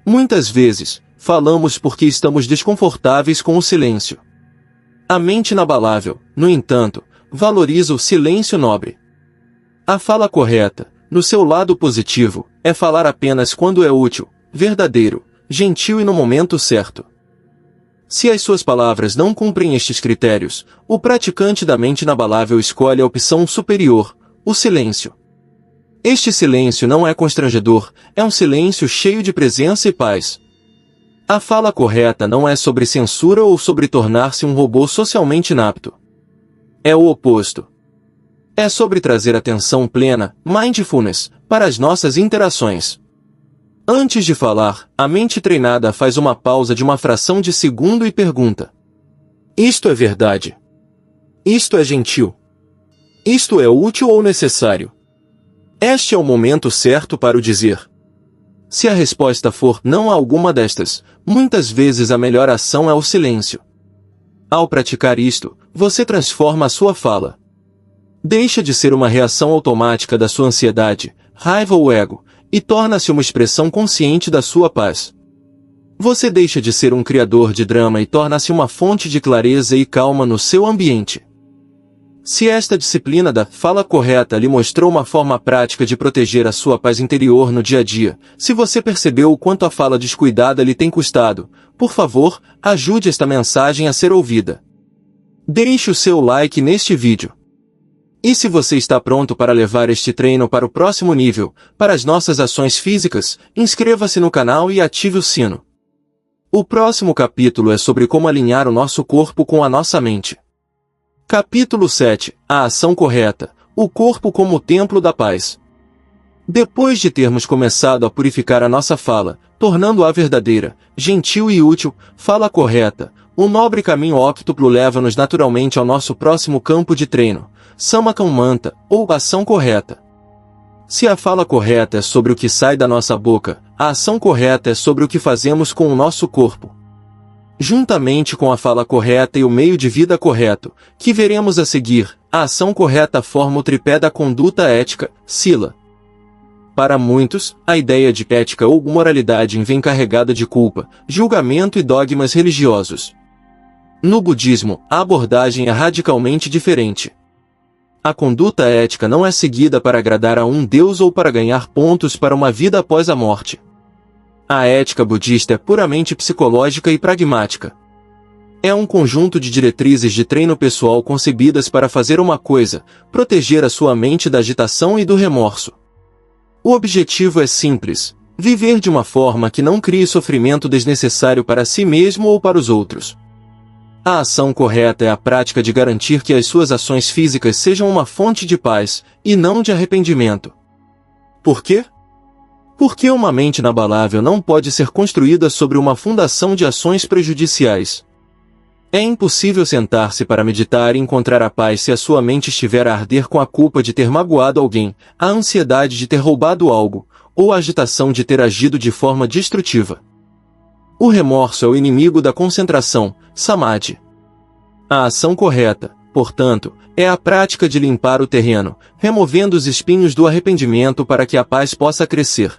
Muitas vezes, falamos porque estamos desconfortáveis com o silêncio. A mente inabalável, no entanto, valoriza o silêncio nobre. A fala correta, no seu lado positivo, é falar apenas quando é útil, verdadeiro, gentil e no momento certo. Se as suas palavras não cumprem estes critérios, o praticante da mente inabalável escolhe a opção superior, o silêncio. Este silêncio não é constrangedor, é um silêncio cheio de presença e paz. A fala correta não é sobre censura ou sobre tornar-se um robô socialmente inapto. É o oposto. É sobre trazer atenção plena, mindfulness, para as nossas interações. Antes de falar, a mente treinada faz uma pausa de uma fração de segundo e pergunta: isto é verdade? Isto é gentil? Isto é útil ou necessário? Este é o momento certo para o dizer. Se a resposta for não a alguma destas, muitas vezes a melhor ação é o silêncio. Ao praticar isto, você transforma a sua fala. Deixa de ser uma reação automática da sua ansiedade, raiva ou ego, e torna-se uma expressão consciente da sua paz. Você deixa de ser um criador de drama e torna-se uma fonte de clareza e calma no seu ambiente. Se esta disciplina da fala correta lhe mostrou uma forma prática de proteger a sua paz interior no dia a dia, se você percebeu o quanto a fala descuidada lhe tem custado, por favor, ajude esta mensagem a ser ouvida. Deixe o seu like neste vídeo. E se você está pronto para levar este treino para o próximo nível, para as nossas ações físicas, inscreva-se no canal e ative o sino. O próximo capítulo é sobre como alinhar o nosso corpo com a nossa mente. Capítulo 7. A ação correta. O corpo como o templo da paz. Depois de termos começado a purificar a nossa fala, tornando-a verdadeira, gentil e útil, fala correta, o nobre caminho óptuplo leva-nos naturalmente ao nosso próximo campo de treino, Samakam Manta, ou ação correta. Se a fala correta é sobre o que sai da nossa boca, a ação correta é sobre o que fazemos com o nosso corpo. Juntamente com a fala correta e o meio de vida correto, que veremos a seguir, a ação correta forma o tripé da conduta ética, Sila. Para muitos, a ideia de ética ou moralidade vem carregada de culpa, julgamento e dogmas religiosos. No budismo, a abordagem é radicalmente diferente. A conduta ética não é seguida para agradar a um deus ou para ganhar pontos para uma vida após a morte. A ética budista é puramente psicológica e pragmática. É um conjunto de diretrizes de treino pessoal concebidas para fazer uma coisa, proteger a sua mente da agitação e do remorso. O objetivo é simples: viver de uma forma que não crie sofrimento desnecessário para si mesmo ou para os outros. A ação correta é a prática de garantir que as suas ações físicas sejam uma fonte de paz, e não de arrependimento. Por quê? Porque uma mente inabalável não pode ser construída sobre uma fundação de ações prejudiciais. É impossível sentar-se para meditar e encontrar a paz se a sua mente estiver a arder com a culpa de ter magoado alguém, a ansiedade de ter roubado algo, ou a agitação de ter agido de forma destrutiva. O remorso é o inimigo da concentração, samadhi. A ação correta, portanto, é a prática de limpar o terreno, removendo os espinhos do arrependimento para que a paz possa crescer.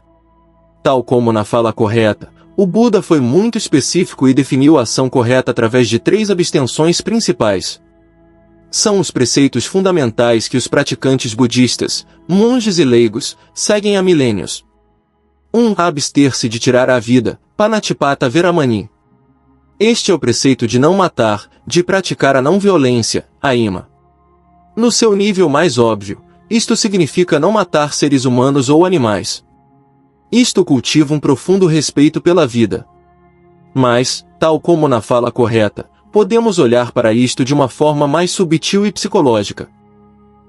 Tal como na fala correta, o Buda foi muito específico e definiu a ação correta através de 3 abstenções principais. São os preceitos fundamentais que os praticantes budistas, monges e leigos, seguem há milênios. 1. Abster-se de tirar a vida, Panatipata Veramani. Este é o preceito de não matar, de praticar a não violência, Ahimsa. No seu nível mais óbvio, isto significa não matar seres humanos ou animais. Isto cultiva um profundo respeito pela vida. Mas, tal como na fala correta, podemos olhar para isto de uma forma mais sutil e psicológica.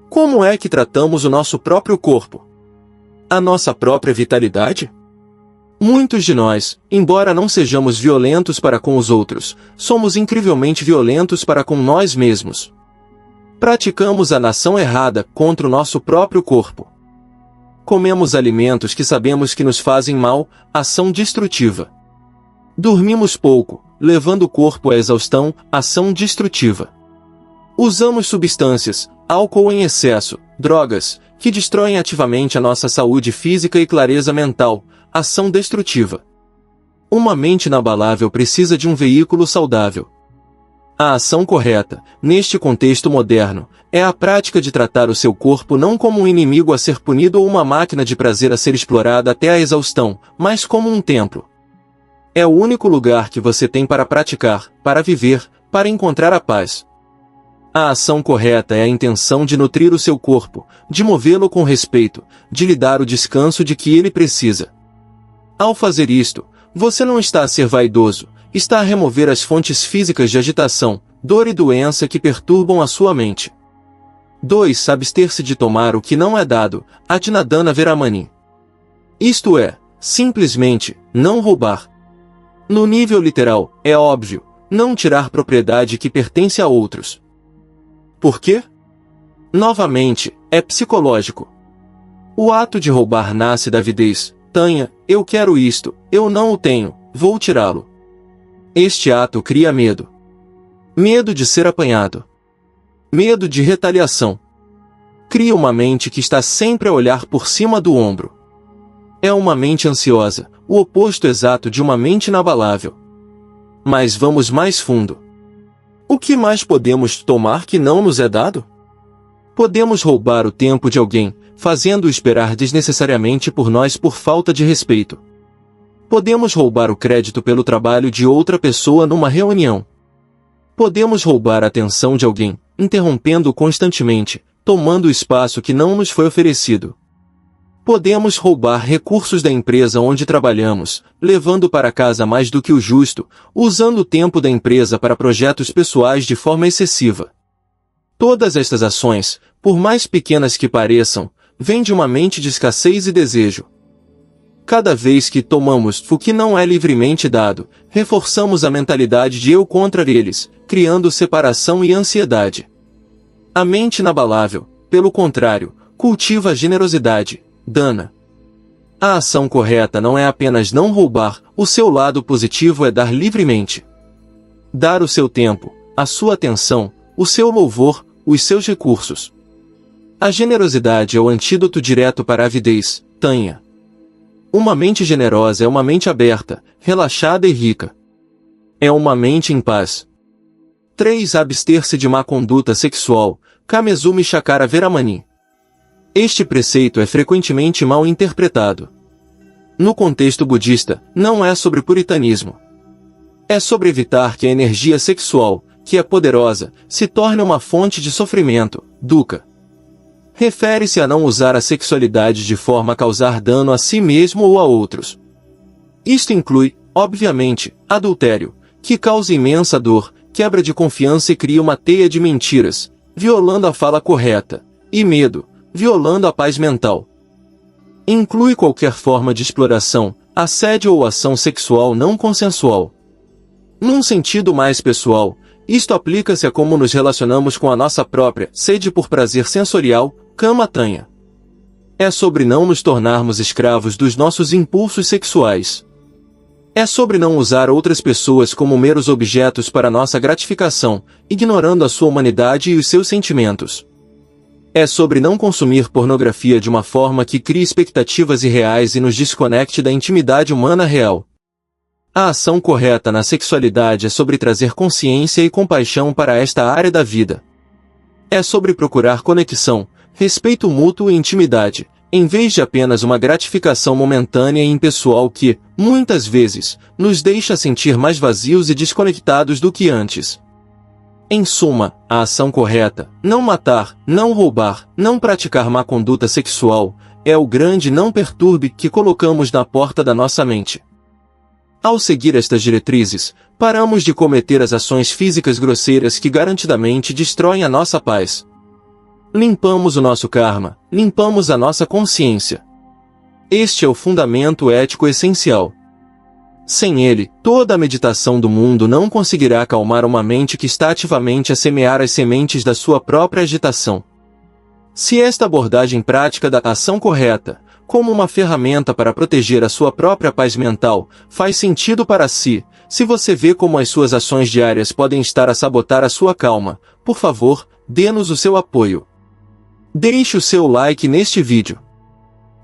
Como é que tratamos o nosso próprio corpo? A nossa própria vitalidade? Muitos de nós, embora não sejamos violentos para com os outros, somos incrivelmente violentos para com nós mesmos. Praticamos a ação errada contra o nosso próprio corpo. Comemos alimentos que sabemos que nos fazem mal, ação destrutiva. Dormimos pouco, levando o corpo à exaustão, ação destrutiva. Usamos substâncias, álcool em excesso, drogas, que destroem ativamente a nossa saúde física e clareza mental, ação destrutiva. Uma mente inabalável precisa de um veículo saudável. A ação correta, neste contexto moderno, é a prática de tratar o seu corpo não como um inimigo a ser punido ou uma máquina de prazer a ser explorada até a exaustão, mas como um templo. É o único lugar que você tem para praticar, para viver, para encontrar a paz. A ação correta é a intenção de nutrir o seu corpo, de movê-lo com respeito, de lhe dar o descanso de que ele precisa. Ao fazer isto, você não está a ser vaidoso, está a remover as fontes físicas de agitação, dor e doença que perturbam a sua mente. 2. Abster-se de tomar o que não é dado, Adinadana Veramani. Isto é, simplesmente, não roubar. No nível literal, é óbvio, não tirar propriedade que pertence a outros. Por quê? Novamente, é psicológico. O ato de roubar nasce da avidez, Tanha, eu quero isto, eu não o tenho, vou tirá-lo. Este ato cria medo. Medo de ser apanhado. Medo de retaliação. Cria uma mente que está sempre a olhar por cima do ombro. É uma mente ansiosa, o oposto exato de uma mente inabalável. Mas vamos mais fundo. O que mais podemos tomar que não nos é dado? Podemos roubar o tempo de alguém, fazendo-o esperar desnecessariamente por nós por falta de respeito. Podemos roubar o crédito pelo trabalho de outra pessoa numa reunião. Podemos roubar a atenção de alguém, interrompendo-o constantemente, tomando o espaço que não nos foi oferecido. Podemos roubar recursos da empresa onde trabalhamos, levando para casa mais do que o justo, usando o tempo da empresa para projetos pessoais de forma excessiva. Todas estas ações, por mais pequenas que pareçam, vêm de uma mente de escassez e desejo. Cada vez que tomamos o que não é livremente dado, reforçamos a mentalidade de eu contra eles, criando separação e ansiedade. A mente inabalável, pelo contrário, cultiva a generosidade, dana. A ação correta não é apenas não roubar, o seu lado positivo é dar livremente. Dar o seu tempo, a sua atenção, o seu louvor, os seus recursos. A generosidade é o antídoto direto para a avidez, Tanha. Uma mente generosa é uma mente aberta, relaxada e rica. É uma mente em paz. 3. Abster-se de má conduta sexual, Kamezumi Shakara Veramani. Este preceito é frequentemente mal interpretado. No contexto budista, não é sobre puritanismo. É sobre evitar que a energia sexual, que é poderosa, se torne uma fonte de sofrimento, dukkha. Refere-se a não usar a sexualidade de forma a causar dano a si mesmo ou a outros. Isto inclui, obviamente, adultério, que causa imensa dor, quebra de confiança e cria uma teia de mentiras, violando a fala correta, e medo, violando a paz mental. Inclui qualquer forma de exploração, assédio ou ação sexual não consensual. Num sentido mais pessoal, isto aplica-se a como nos relacionamos com a nossa própria sede por prazer sensorial, cama-tanha. É sobre não nos tornarmos escravos dos nossos impulsos sexuais. É sobre não usar outras pessoas como meros objetos para nossa gratificação, ignorando a sua humanidade e os seus sentimentos. É sobre não consumir pornografia de uma forma que crie expectativas irreais e nos desconecte da intimidade humana real. A ação correta na sexualidade é sobre trazer consciência e compaixão para esta área da vida. É sobre procurar conexão, respeito mútuo e intimidade, em vez de apenas uma gratificação momentânea e impessoal que, muitas vezes, nos deixa sentir mais vazios e desconectados do que antes. Em suma, a ação correta, não matar, não roubar, não praticar má conduta sexual, é o grande não perturbe que colocamos na porta da nossa mente. Ao seguir estas diretrizes, paramos de cometer as ações físicas grosseiras que garantidamente destroem a nossa paz. Limpamos o nosso karma, limpamos a nossa consciência. Este é o fundamento ético essencial. Sem ele, toda a meditação do mundo não conseguirá acalmar uma mente que está ativamente a semear as sementes da sua própria agitação. Se esta abordagem prática da ação correta, como uma ferramenta para proteger a sua própria paz mental, faz sentido para si, se você vê como as suas ações diárias podem estar a sabotar a sua calma, por favor, dê-nos o seu apoio. Deixe o seu like neste vídeo.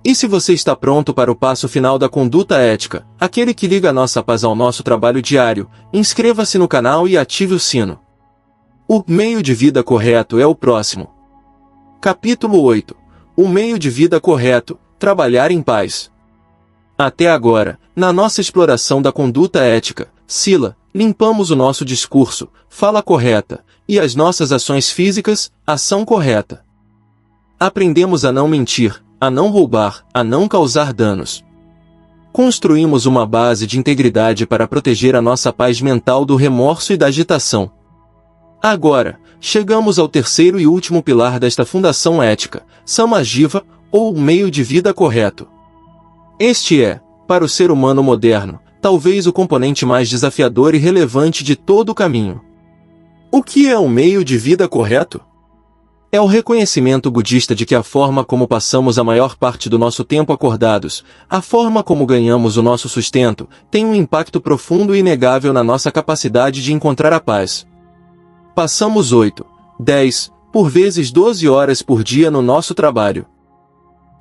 E se você está pronto para o passo final da conduta ética, aquele que liga a nossa paz ao nosso trabalho diário, inscreva-se no canal e ative o sino. O meio de vida correto é o próximo. Capítulo 8. O meio de vida correto, trabalhar em paz. Até agora, na nossa exploração da conduta ética, Sila, limpamos o nosso discurso, fala correta, e as nossas ações físicas, ação correta. Aprendemos a não mentir, a não roubar, a não causar danos. Construímos uma base de integridade para proteger a nossa paz mental do remorso e da agitação. Agora, chegamos ao terceiro e último pilar desta fundação ética, Samajiva, ou meio de vida correto. Este é, para o ser humano moderno, talvez o componente mais desafiador e relevante de todo o caminho. O que é o meio de vida correto? É o reconhecimento budista de que a forma como passamos a maior parte do nosso tempo acordados, a forma como ganhamos o nosso sustento, tem um impacto profundo e inegável na nossa capacidade de encontrar a paz. Passamos 8, 10, por vezes 12 horas por dia no nosso trabalho.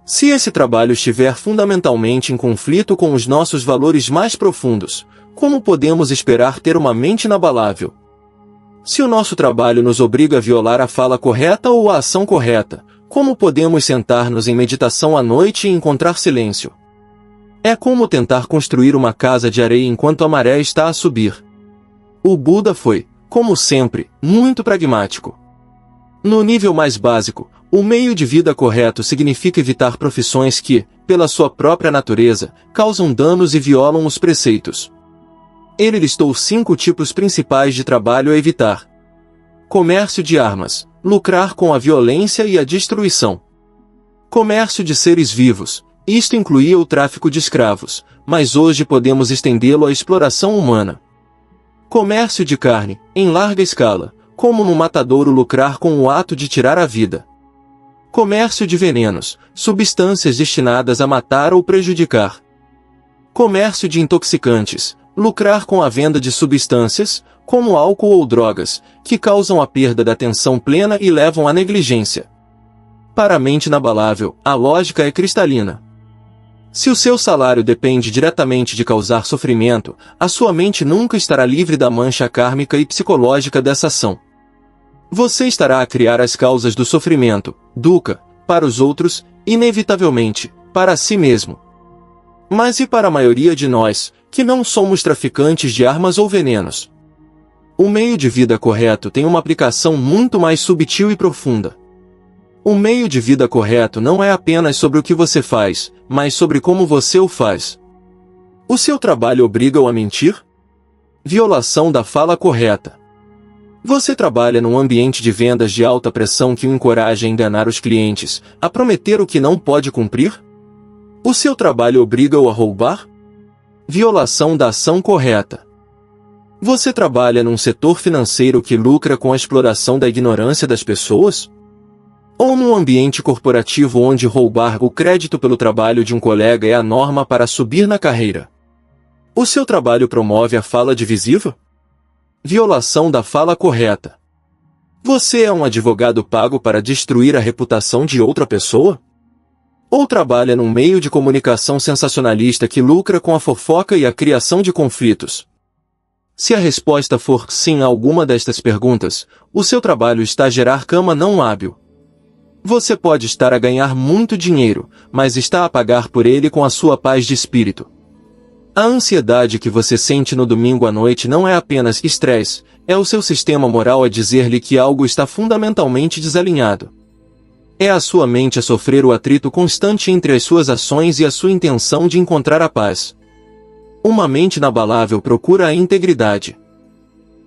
Se esse trabalho estiver fundamentalmente em conflito com os nossos valores mais profundos, como podemos esperar ter uma mente inabalável? Se o nosso trabalho nos obriga a violar a fala correta ou a ação correta, como podemos sentar-nos em meditação à noite e encontrar silêncio? É como tentar construir uma casa de areia enquanto a maré está a subir. O Buda foi, como sempre, muito pragmático. No nível mais básico, o meio de vida correto significa evitar profissões que, pela sua própria natureza, causam danos e violam os preceitos. Ele listou 5 tipos principais de trabalho a evitar. Comércio de armas, lucrar com a violência e a destruição. Comércio de seres vivos, isto incluía o tráfico de escravos, mas hoje podemos estendê-lo à exploração humana. Comércio de carne, em larga escala, como no matadouro lucrar com o ato de tirar a vida. Comércio de venenos, substâncias destinadas a matar ou prejudicar. Comércio de intoxicantes, lucrar com a venda de substâncias, como álcool ou drogas, que causam a perda da atenção plena e levam à negligência. Para a mente inabalável, a lógica é cristalina. Se o seu salário depende diretamente de causar sofrimento, a sua mente nunca estará livre da mancha kármica e psicológica dessa ação. Você estará a criar as causas do sofrimento, dukkha, para os outros, inevitavelmente, para si mesmo. Mas e para a maioria de nós, que não somos traficantes de armas ou venenos? O meio de vida correto tem uma aplicação muito mais subtil e profunda. O meio de vida correto não é apenas sobre o que você faz, mas sobre como você o faz. O seu trabalho obriga-o a mentir? Violação da fala correta. Você trabalha num ambiente de vendas de alta pressão que o encoraja a enganar os clientes, a prometer o que não pode cumprir? O seu trabalho obriga-o a roubar? Violação da ação correta. Você trabalha num setor financeiro que lucra com a exploração da ignorância das pessoas? Ou num ambiente corporativo onde roubar o crédito pelo trabalho de um colega é a norma para subir na carreira? O seu trabalho promove a fala divisiva? Violação da fala correta. Você é um advogado pago para destruir a reputação de outra pessoa? Ou trabalha num meio de comunicação sensacionalista que lucra com a fofoca e a criação de conflitos? Se a resposta for sim a alguma destas perguntas, o seu trabalho está a gerar cama não hábil. Você pode estar a ganhar muito dinheiro, mas está a pagar por ele com a sua paz de espírito. A ansiedade que você sente no domingo à noite não é apenas estresse, é o seu sistema moral a dizer-lhe que algo está fundamentalmente desalinhado. É a sua mente a sofrer o atrito constante entre as suas ações e a sua intenção de encontrar a paz. Uma mente inabalável procura a integridade.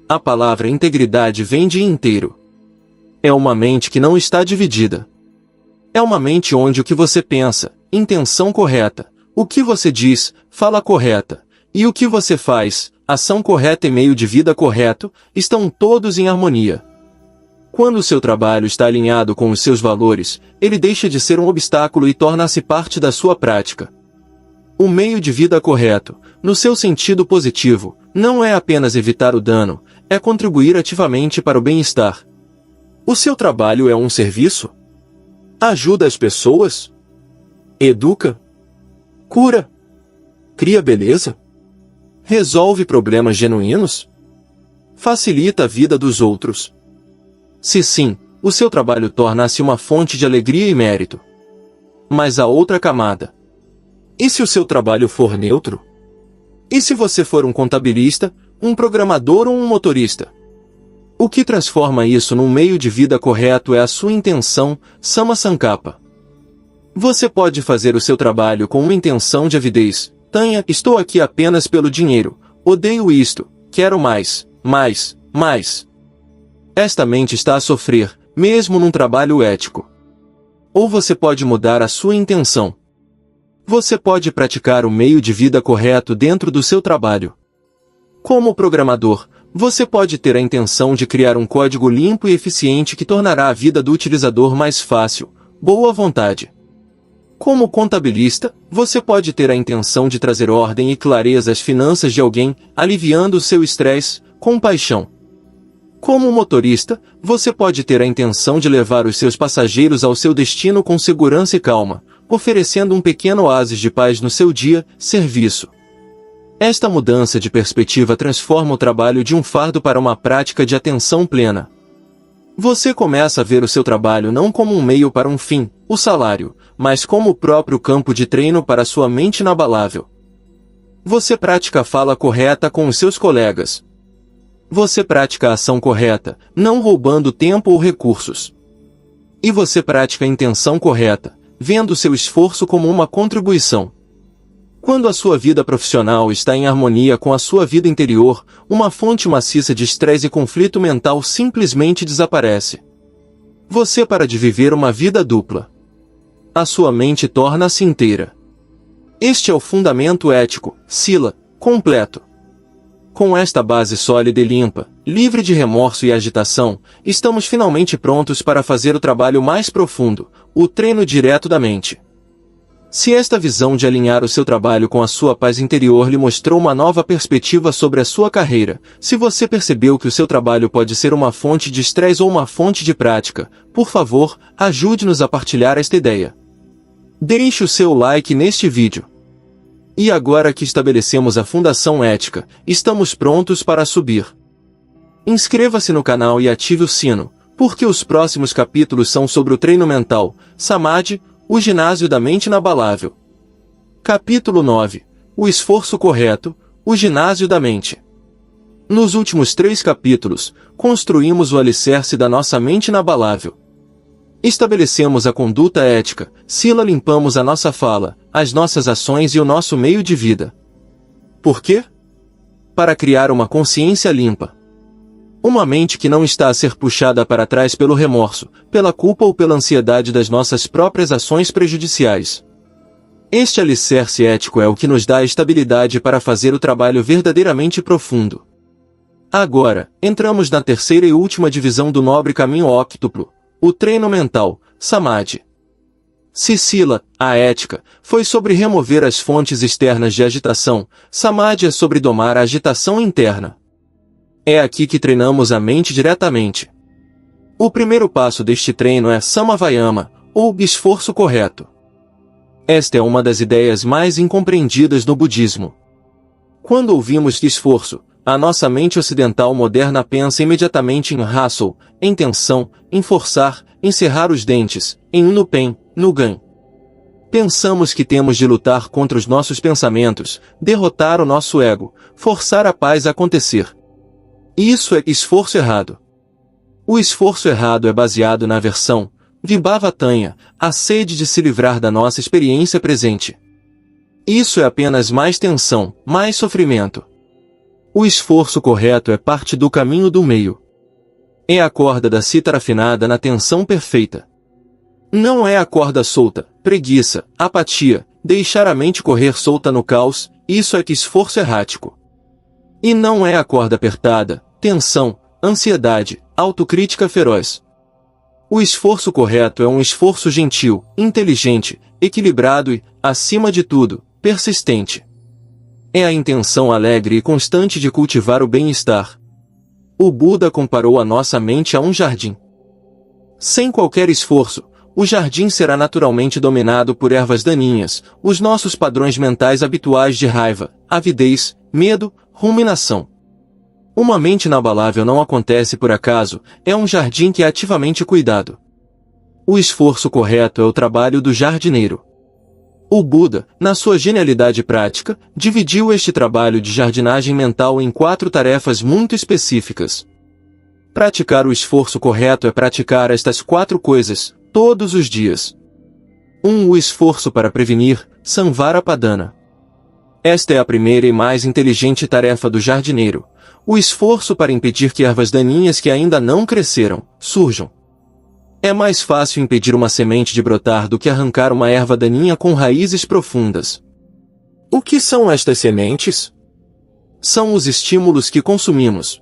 A palavra integridade vem de inteiro. É uma mente que não está dividida. É uma mente onde o que você pensa, intenção correta, o que você diz, fala correta, e o que você faz, ação correta e meio de vida correto, estão todos em harmonia. Quando o seu trabalho está alinhado com os seus valores, ele deixa de ser um obstáculo e torna-se parte da sua prática. O meio de vida correto, no seu sentido positivo, não é apenas evitar o dano, é contribuir ativamente para o bem-estar. O seu trabalho é um serviço? Ajuda as pessoas? Educa? Cura? Cria beleza? Resolve problemas genuínos? Facilita a vida dos outros? Se sim, o seu trabalho torna-se uma fonte de alegria e mérito. Mas há outra camada. E se o seu trabalho for neutro? E se você for um contabilista, um programador ou um motorista? O que transforma isso num meio de vida correto é a sua intenção, Sama Sankappa. Você pode fazer o seu trabalho com uma intenção de avidez. Tanha, estou aqui apenas pelo dinheiro. Odeio isto. Quero mais, mais, mais. Esta mente está a sofrer, mesmo num trabalho ético. Ou você pode mudar a sua intenção. Você pode praticar o meio de vida correto dentro do seu trabalho. Como programador, você pode ter a intenção de criar um código limpo e eficiente que tornará a vida do utilizador mais fácil, boa vontade. Como contabilista, você pode ter a intenção de trazer ordem e clareza às finanças de alguém, aliviando o seu estresse, com paixão. Como motorista, você pode ter a intenção de levar os seus passageiros ao seu destino com segurança e calma, oferecendo um pequeno oásis de paz no seu dia, serviço. Esta mudança de perspectiva transforma o trabalho de um fardo para uma prática de atenção plena. Você começa a ver o seu trabalho não como um meio para um fim, o salário, mas como o próprio campo de treino para sua mente inabalável. Você pratica a fala correta com os seus colegas. Você pratica a ação correta, não roubando tempo ou recursos. E você pratica a intenção correta, vendo seu esforço como uma contribuição. Quando a sua vida profissional está em harmonia com a sua vida interior, uma fonte maciça de estresse e conflito mental simplesmente desaparece. Você para de viver uma vida dupla. A sua mente torna-se inteira. Este é o fundamento ético, Sila, completo. Com esta base sólida e limpa, livre de remorso e agitação, estamos finalmente prontos para fazer o trabalho mais profundo, o treino direto da mente. Se esta visão de alinhar o seu trabalho com a sua paz interior lhe mostrou uma nova perspectiva sobre a sua carreira, se você percebeu que o seu trabalho pode ser uma fonte de estresse ou uma fonte de prática, por favor, ajude-nos a partilhar esta ideia. Deixe o seu like neste vídeo. E agora que estabelecemos a fundação ética, estamos prontos para subir. Inscreva-se no canal e ative o sino, porque os próximos capítulos são sobre o treino mental, Samadhi, o ginásio da mente inabalável. Capítulo 9. O esforço correto, o ginásio da mente. Nos últimos 3 capítulos, construímos o alicerce da nossa mente inabalável. Estabelecemos a conduta ética, Sila, limpamos a nossa fala, as nossas ações e o nosso meio de vida. Por quê? Para criar uma consciência limpa. Uma mente que não está a ser puxada para trás pelo remorso, pela culpa ou pela ansiedade das nossas próprias ações prejudiciais. Este alicerce ético é o que nos dá a estabilidade para fazer o trabalho verdadeiramente profundo. Agora, entramos na terceira e última divisão do nobre caminho óctuplo, o treino mental, Samadhi. Sicila, a ética, foi sobre remover as fontes externas de agitação, Samadhi é sobre domar a agitação interna. É aqui que treinamos a mente diretamente. O primeiro passo deste treino é Samavayama, ou esforço correto. Esta é uma das ideias mais incompreendidas no budismo. Quando ouvimos esforço, a nossa mente ocidental moderna pensa imediatamente em hustle, em tensão, em forçar, em cerrar os dentes, em nupen, no gan. Pensamos que temos de lutar contra os nossos pensamentos, derrotar o nosso ego, forçar a paz a acontecer. Isso é esforço errado. O esforço errado é baseado na aversão, vibhavatanha, a sede de se livrar da nossa experiência presente. Isso é apenas mais tensão, mais sofrimento. O esforço correto é parte do caminho do meio. É a corda da cítara afinada na tensão perfeita. Não é a corda solta, preguiça, apatia, deixar a mente correr solta no caos, isso é que esforço errático. E não é a corda apertada, tensão, ansiedade, autocrítica feroz. O esforço correto é um esforço gentil, inteligente, equilibrado e, acima de tudo, persistente. É a intenção alegre e constante de cultivar o bem-estar. O Buda comparou a nossa mente a um jardim. Sem qualquer esforço, o jardim será naturalmente dominado por ervas daninhas, os nossos padrões mentais habituais de raiva, avidez, medo, ruminação. Uma mente inabalável não acontece por acaso, é um jardim que é ativamente cuidado. O esforço correto é o trabalho do jardineiro. O Buda, na sua genialidade prática, dividiu este trabalho de jardinagem mental em 4 tarefas muito específicas. Praticar o esforço correto é praticar estas 4 coisas, todos os dias. 1. O esforço para prevenir, Samvara-padana. Esta é a primeira e mais inteligente tarefa do jardineiro. O esforço para impedir que ervas daninhas que ainda não cresceram, surjam. É mais fácil impedir uma semente de brotar do que arrancar uma erva daninha com raízes profundas. O que são estas sementes? São os estímulos que consumimos.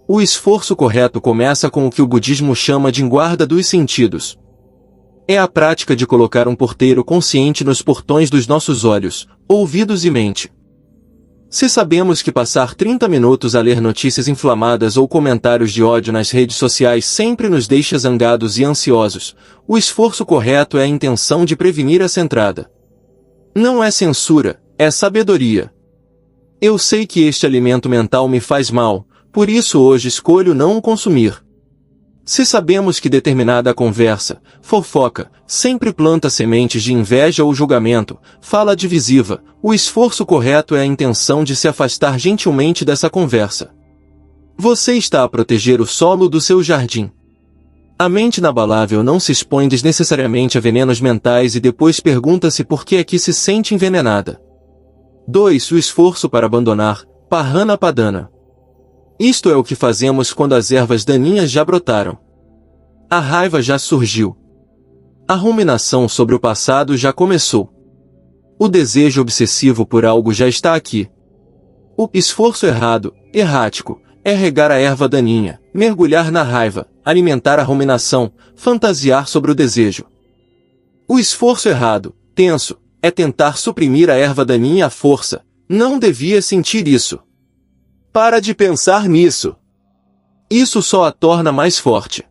O esforço correto começa com o que o budismo chama de guarda dos sentidos. É a prática de colocar um porteiro consciente nos portões dos nossos olhos, ouvidos e mente. Se sabemos que passar 30 minutos a ler notícias inflamadas ou comentários de ódio nas redes sociais sempre nos deixa zangados e ansiosos, o esforço correto é a intenção de prevenir essa entrada. Não é censura, é sabedoria. Eu sei que este alimento mental me faz mal, por isso hoje escolho não o consumir. Se sabemos que determinada conversa, fofoca, sempre planta sementes de inveja ou julgamento, fala divisiva, o esforço correto é a intenção de se afastar gentilmente dessa conversa. Você está a proteger o solo do seu jardim. A mente inabalável não se expõe desnecessariamente a venenos mentais e depois pergunta-se por que é que se sente envenenada. 2. O esforço para abandonar, Pahana-padana. Isto é o que fazemos quando as ervas daninhas já brotaram. A raiva já surgiu. A ruminação sobre o passado já começou. O desejo obsessivo por algo já está aqui. O esforço errado, errático, é regar a erva daninha, mergulhar na raiva, alimentar a ruminação, fantasiar sobre o desejo. O esforço errado, tenso, é tentar suprimir a erva daninha à força. Não devia sentir isso. Para de pensar nisso. Isso só a torna mais forte.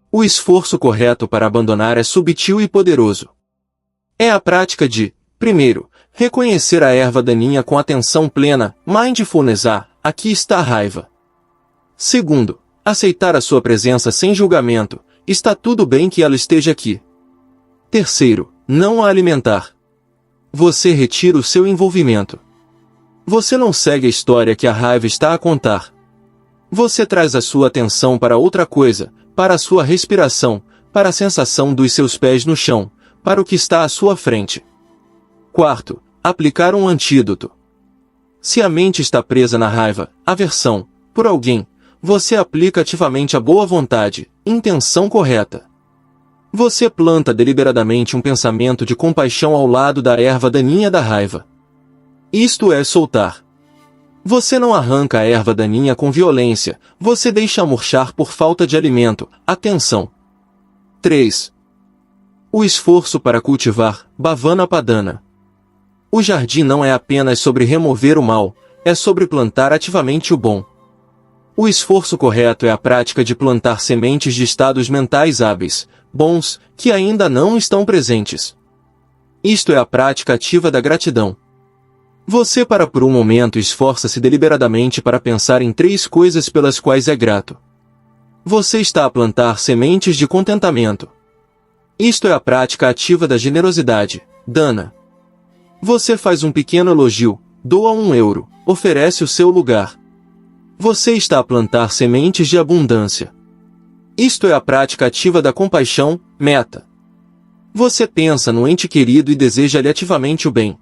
O esforço correto para abandonar é subtil e poderoso. É a prática de, primeiro, reconhecer a erva daninha com atenção plena, mindfulness, aqui está a raiva. Segundo, aceitar a sua presença sem julgamento, está tudo bem que ela esteja aqui. Terceiro, não a alimentar. Você retira o seu envolvimento. Você não segue a história que a raiva está a contar. Você traz a sua atenção para outra coisa, para a sua respiração, para a sensação dos seus pés no chão, para o que está à sua frente. Quarto, aplicar um antídoto. Se a mente está presa na raiva, aversão, por alguém, você aplica ativamente a boa vontade, intenção correta. Você planta deliberadamente um pensamento de compaixão ao lado da erva daninha da raiva. Isto é soltar. Você não arranca a erva daninha com violência, você deixa murchar por falta de alimento, atenção. 3. O esforço para cultivar, Bhavana Padana. O jardim não é apenas sobre remover o mal, é sobre plantar ativamente o bom. O esforço correto é a prática de plantar sementes de estados mentais hábeis, bons, que ainda não estão presentes. Isto é a prática ativa da gratidão. Você para por um momento esforça-se deliberadamente para pensar em 3 coisas pelas quais é grato. Você está a plantar sementes de contentamento. Isto é a prática ativa da generosidade, dana. Você faz um pequeno elogio, doa €1, oferece o seu lugar. Você está a plantar sementes de abundância. Isto é a prática ativa da compaixão, meta. Você pensa no ente querido e deseja-lhe ativamente o bem.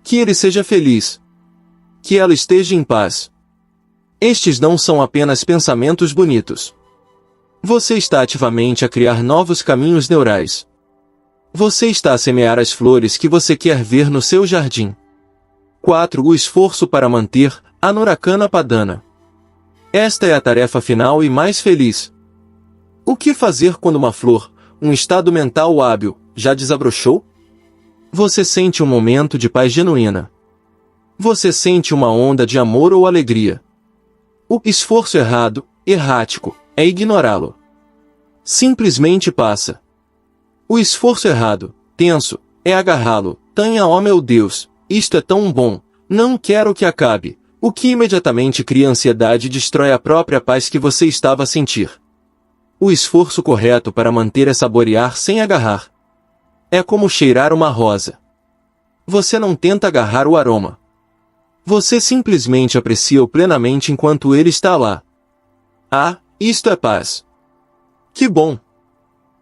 Que ele seja feliz. Que ela esteja em paz. Estes não são apenas pensamentos bonitos. Você está ativamente a criar novos caminhos neurais. Você está a semear as flores que você quer ver no seu jardim. 4. O esforço para manter, Anurakana Padana. Esta é a tarefa final e mais feliz. O que fazer quando uma flor, um estado mental hábil, já desabrochou? Você sente um momento de paz genuína. Você sente uma onda de amor ou alegria. O esforço errado, errático, é ignorá-lo. Simplesmente passa. O esforço errado, tenso, é agarrá-lo. Tenha, ó meu Deus, isto é tão bom, não quero que acabe, o que imediatamente cria ansiedade e destrói a própria paz que você estava a sentir. O esforço correto para manter é saborear sem agarrar. É como cheirar uma rosa. Você não tenta agarrar o aroma. Você simplesmente aprecia-o plenamente enquanto ele está lá. Ah, isto é paz. Que bom!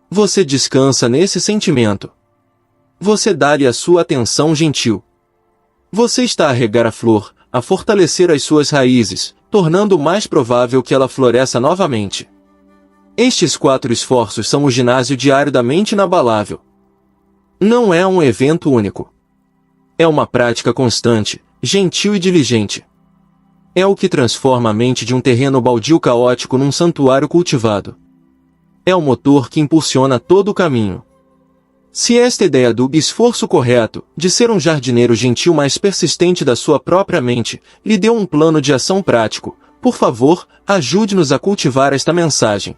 Você descansa nesse sentimento. Você dá-lhe a sua atenção gentil. Você está a regar a flor, a fortalecer as suas raízes, tornando mais provável que ela floresça novamente. Estes 4 esforços são o ginásio diário da mente inabalável. Não é um evento único. É uma prática constante, gentil e diligente. É o que transforma a mente de um terreno baldio caótico num santuário cultivado. É o motor que impulsiona todo o caminho. Se esta ideia do esforço correto, de ser um jardineiro gentil mais persistente da sua própria mente, lhe deu um plano de ação prático, por favor, ajude-nos a cultivar esta mensagem.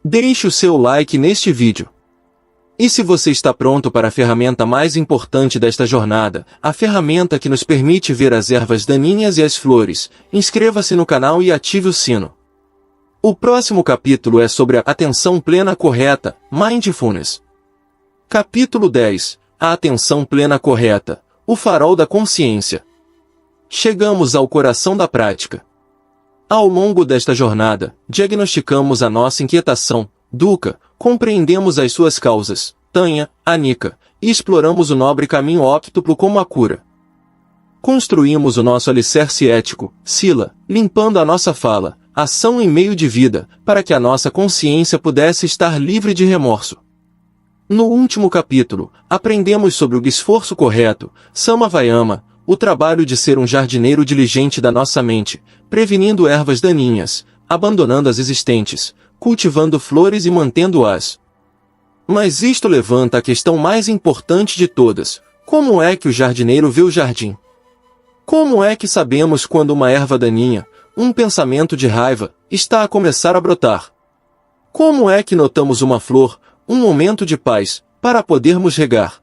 Deixe o seu like neste vídeo. E se você está pronto para a ferramenta mais importante desta jornada, a ferramenta que nos permite ver as ervas daninhas e as flores, inscreva-se no canal e ative o sino. O próximo capítulo é sobre a atenção plena correta, Mindfulness. Capítulo 10. A atenção plena correta, o farol da consciência. Chegamos ao coração da prática. Ao longo desta jornada, diagnosticamos a nossa inquietação, dukkha, compreendemos as suas causas, tanya, anicca, e exploramos o nobre caminho óctuplo como a cura. Construímos o nosso alicerce ético, sila, limpando a nossa fala, ação e meio de vida, para que a nossa consciência pudesse estar livre de remorso. No último capítulo, aprendemos sobre o esforço correto, Samavayama, o trabalho de ser um jardineiro diligente da nossa mente, prevenindo ervas daninhas, abandonando as existentes, cultivando flores e mantendo-as. Mas isto levanta a questão mais importante de todas: como é que o jardineiro vê o jardim? Como é que sabemos quando uma erva daninha, um pensamento de raiva, está a começar a brotar? Como é que notamos uma flor, um momento de paz, para podermos regar?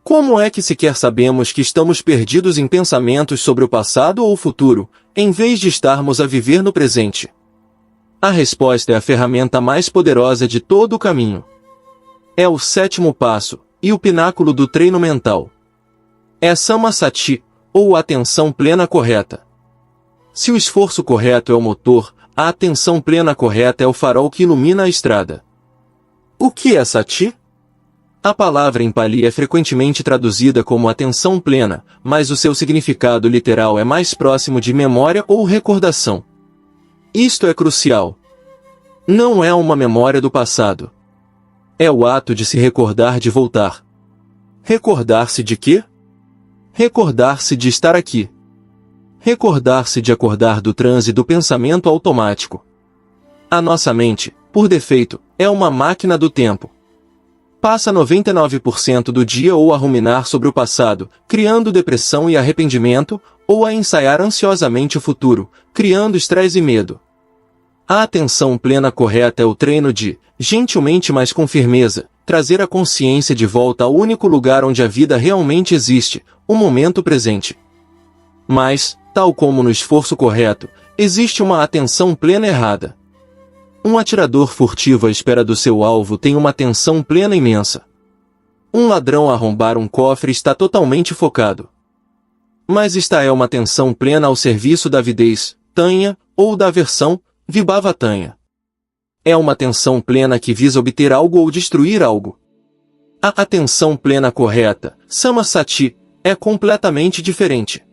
Como é que sequer sabemos que estamos perdidos em pensamentos sobre o passado ou o futuro, em vez de estarmos a viver no presente? A resposta é a ferramenta mais poderosa de todo o caminho. É o 7º passo, e o pináculo do treino mental. É Samasati, ou atenção plena correta. Se o esforço correto é o motor, a atenção plena correta é o farol que ilumina a estrada. O que é sati? A palavra em Pali é frequentemente traduzida como atenção plena, mas o seu significado literal é mais próximo de memória ou recordação. Isto é crucial. Não é uma memória do passado. É o ato de se recordar de voltar. Recordar-se de quê? Recordar-se de estar aqui. Recordar-se de acordar do transe do pensamento automático. A nossa mente, por defeito, é uma máquina do tempo. Passa 99% do dia ou a ruminar sobre o passado, criando depressão e arrependimento, ou a ensaiar ansiosamente o futuro, criando estresse e medo. A atenção plena correta é o treino de, gentilmente mas com firmeza, trazer a consciência de volta ao único lugar onde a vida realmente existe, o momento presente. Mas, tal como no esforço correto, existe uma atenção plena errada. Um atirador furtivo à espera do seu alvo tem uma atenção plena imensa. Um ladrão a arrombar um cofre está totalmente focado. Mas esta é uma atenção plena ao serviço da avidez, tanha, ou da aversão, vibhava-tanha. É uma atenção plena que visa obter algo ou destruir algo. A atenção plena correta, samasati, é completamente diferente.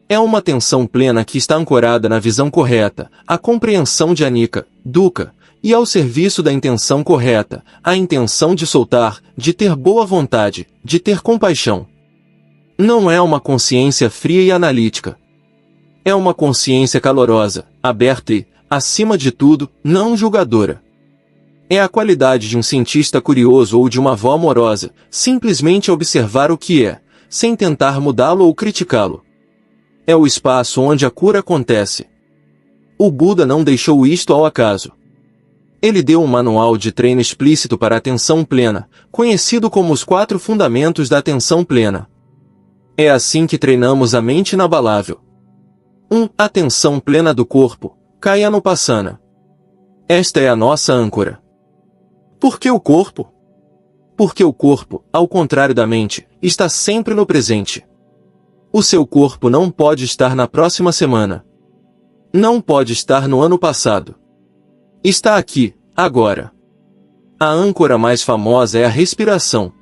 É uma atenção plena que está ancorada na visão correta, a compreensão de anicca, dukkha, e ao serviço da intenção correta, a intenção de soltar, de ter boa vontade, de ter compaixão. Não é uma consciência fria e analítica. É uma consciência calorosa, aberta e, acima de tudo, não julgadora. É a qualidade de um cientista curioso ou de uma avó amorosa, simplesmente observar o que é, sem tentar mudá-lo ou criticá-lo. É o espaço onde a cura acontece. O Buda não deixou isto ao acaso. Ele deu um manual de treino explícito para a atenção plena, conhecido como os 4 fundamentos da atenção plena. É assim que treinamos a mente inabalável. 1. Atenção plena do corpo, Kayanupassana. Esta é a nossa âncora. Por que o corpo? Porque o corpo, ao contrário da mente, está sempre no presente. O seu corpo não pode estar na próxima semana. Não pode estar no ano passado. Está aqui, agora. A âncora mais famosa é a respiração.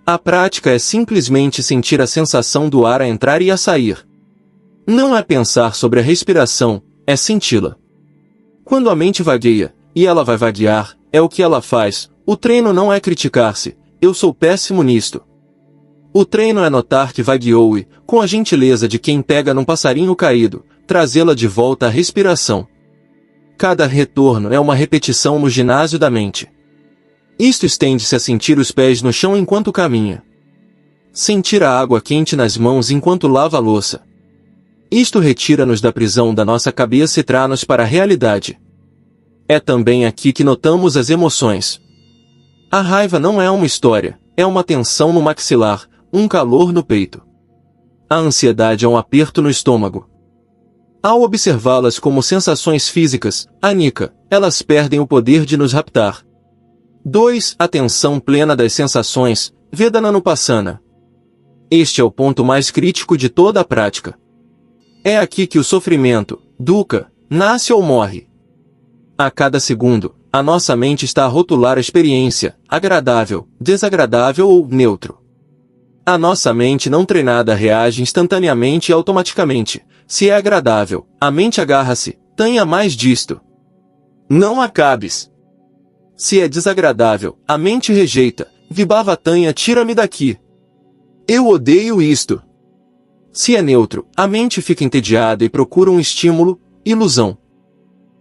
A prática é simplesmente sentir a sensação do ar a entrar e a sair. Não é pensar sobre a respiração, é senti-la. Quando a mente vagueia, e ela vai vaguear, é o que ela faz. O treino não é criticar-se, eu sou péssimo nisto. O treino é notar que vagueou e, com a gentileza de quem pega num passarinho caído, trazê-la de volta à respiração. Cada retorno é uma repetição no ginásio da mente. Isto estende-se a sentir os pés no chão enquanto caminha. Sentir a água quente nas mãos enquanto lava a louça. Isto retira-nos da prisão da nossa cabeça e traz-nos para a realidade. É também aqui que notamos as emoções. A raiva não é uma história, é uma tensão no maxilar, um calor no peito. A ansiedade é um aperto no estômago. Ao observá-las como sensações físicas, anicca, elas perdem o poder de nos raptar. 2. Atenção plena das sensações, Vedananupassana. Este é o ponto mais crítico de toda a prática. É aqui que o sofrimento, dukkha, nasce ou morre. A cada segundo, a nossa mente está a rotular a experiência, agradável, desagradável ou neutro. A nossa mente não treinada reage instantaneamente e automaticamente. Se é agradável, a mente agarra-se, tenha mais disto. Não acabes. Se é desagradável, a mente rejeita, vibhava-tanha, tira-me daqui. Eu odeio isto. Se é neutro, a mente fica entediada e procura um estímulo, ilusão.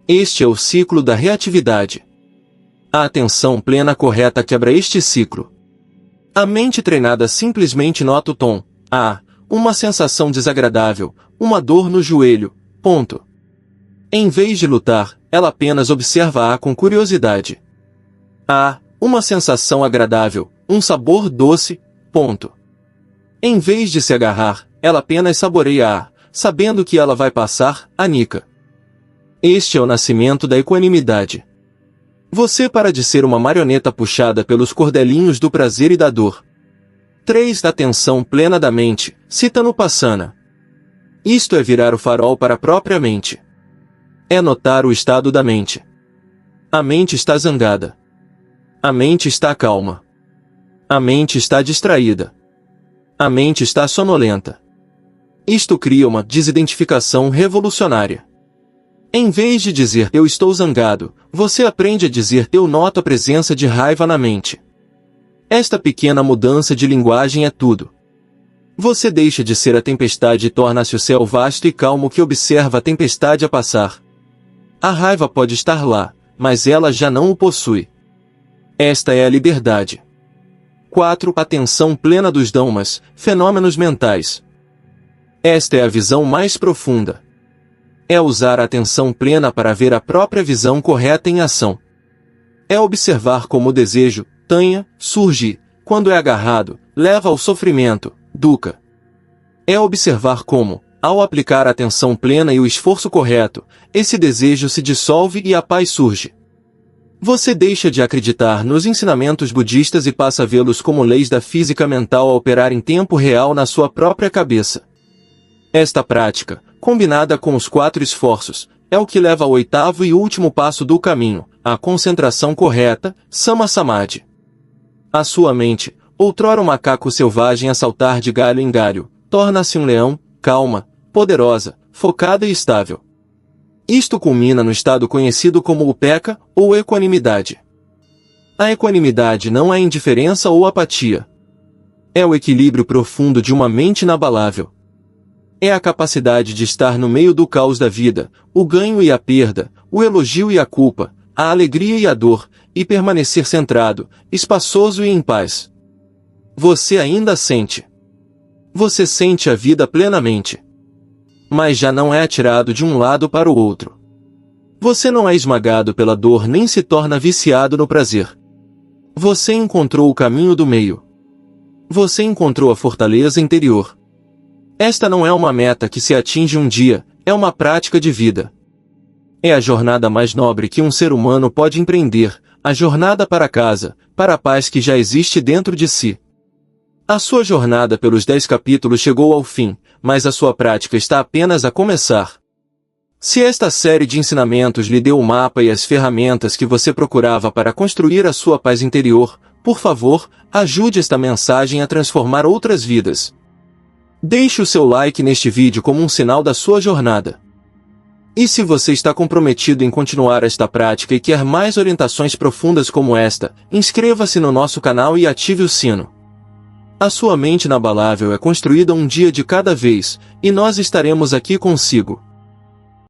Este é o ciclo da reatividade. A atenção plena correta quebra este ciclo. A mente treinada simplesmente nota o tom, uma sensação desagradável, uma dor no joelho, ponto. Em vez de lutar, ela apenas observa-a com curiosidade. Uma sensação agradável, um sabor doce, ponto. Em vez de se agarrar, ela apenas saboreia-a, sabendo que ela vai passar, anicca. Este é o nascimento da equanimidade. Você para de ser uma marioneta puxada pelos cordelinhos do prazer e da dor. 3. Atenção plena da mente, Cittanupassana. Isto é virar o farol para a própria mente. É notar o estado da mente. A mente está zangada. A mente está calma. A mente está distraída. A mente está sonolenta. Isto cria uma desidentificação revolucionária. Em vez de dizer eu estou zangado, você aprende a dizer eu noto a presença de raiva na mente. Esta pequena mudança de linguagem é tudo. Você deixa de ser a tempestade e torna-se o céu vasto e calmo que observa a tempestade a passar. A raiva pode estar lá, mas ela já não o possui. Esta é a liberdade. 4. Atenção plena dos Dhammas, fenômenos mentais. Esta é a visão mais profunda. É usar a atenção plena para ver a própria visão correta em ação. É observar como o desejo, tanha, surge, quando é agarrado, leva ao sofrimento, dukkha. É observar como, ao aplicar a atenção plena e o esforço correto, esse desejo se dissolve e a paz surge. Você deixa de acreditar nos ensinamentos budistas e passa a vê-los como leis da física mental a operar em tempo real na sua própria cabeça. Esta prática, combinada com os 4 esforços, é o que leva ao 8º e último passo do caminho, a concentração correta, Samma Samadhi. A sua mente, outrora um macaco selvagem a saltar de galho em galho, torna-se um leão, calma, poderosa, focada e estável. Isto culmina no estado conhecido como upekkha, ou equanimidade. A equanimidade não é indiferença ou apatia. É o equilíbrio profundo de uma mente inabalável. É a capacidade de estar no meio do caos da vida, o ganho e a perda, o elogio e a culpa, a alegria e a dor, e permanecer centrado, espaçoso e em paz. Você ainda sente. Você sente a vida plenamente. Mas já não é atirado de um lado para o outro. Você não é esmagado pela dor nem se torna viciado no prazer. Você encontrou o caminho do meio. Você encontrou a fortaleza interior. Esta não é uma meta que se atinge um dia, é uma prática de vida. É a jornada mais nobre que um ser humano pode empreender, a jornada para casa, para a paz que já existe dentro de si. A sua jornada pelos 10 capítulos chegou ao fim, mas a sua prática está apenas a começar. Se esta série de ensinamentos lhe deu o mapa e as ferramentas que você procurava para construir a sua paz interior, por favor, ajude esta mensagem a transformar outras vidas. Deixe o seu like neste vídeo como um sinal da sua jornada. E se você está comprometido em continuar esta prática e quer mais orientações profundas como esta, inscreva-se no nosso canal e ative o sino. A sua mente inabalável é construída um dia de cada vez, e nós estaremos aqui consigo.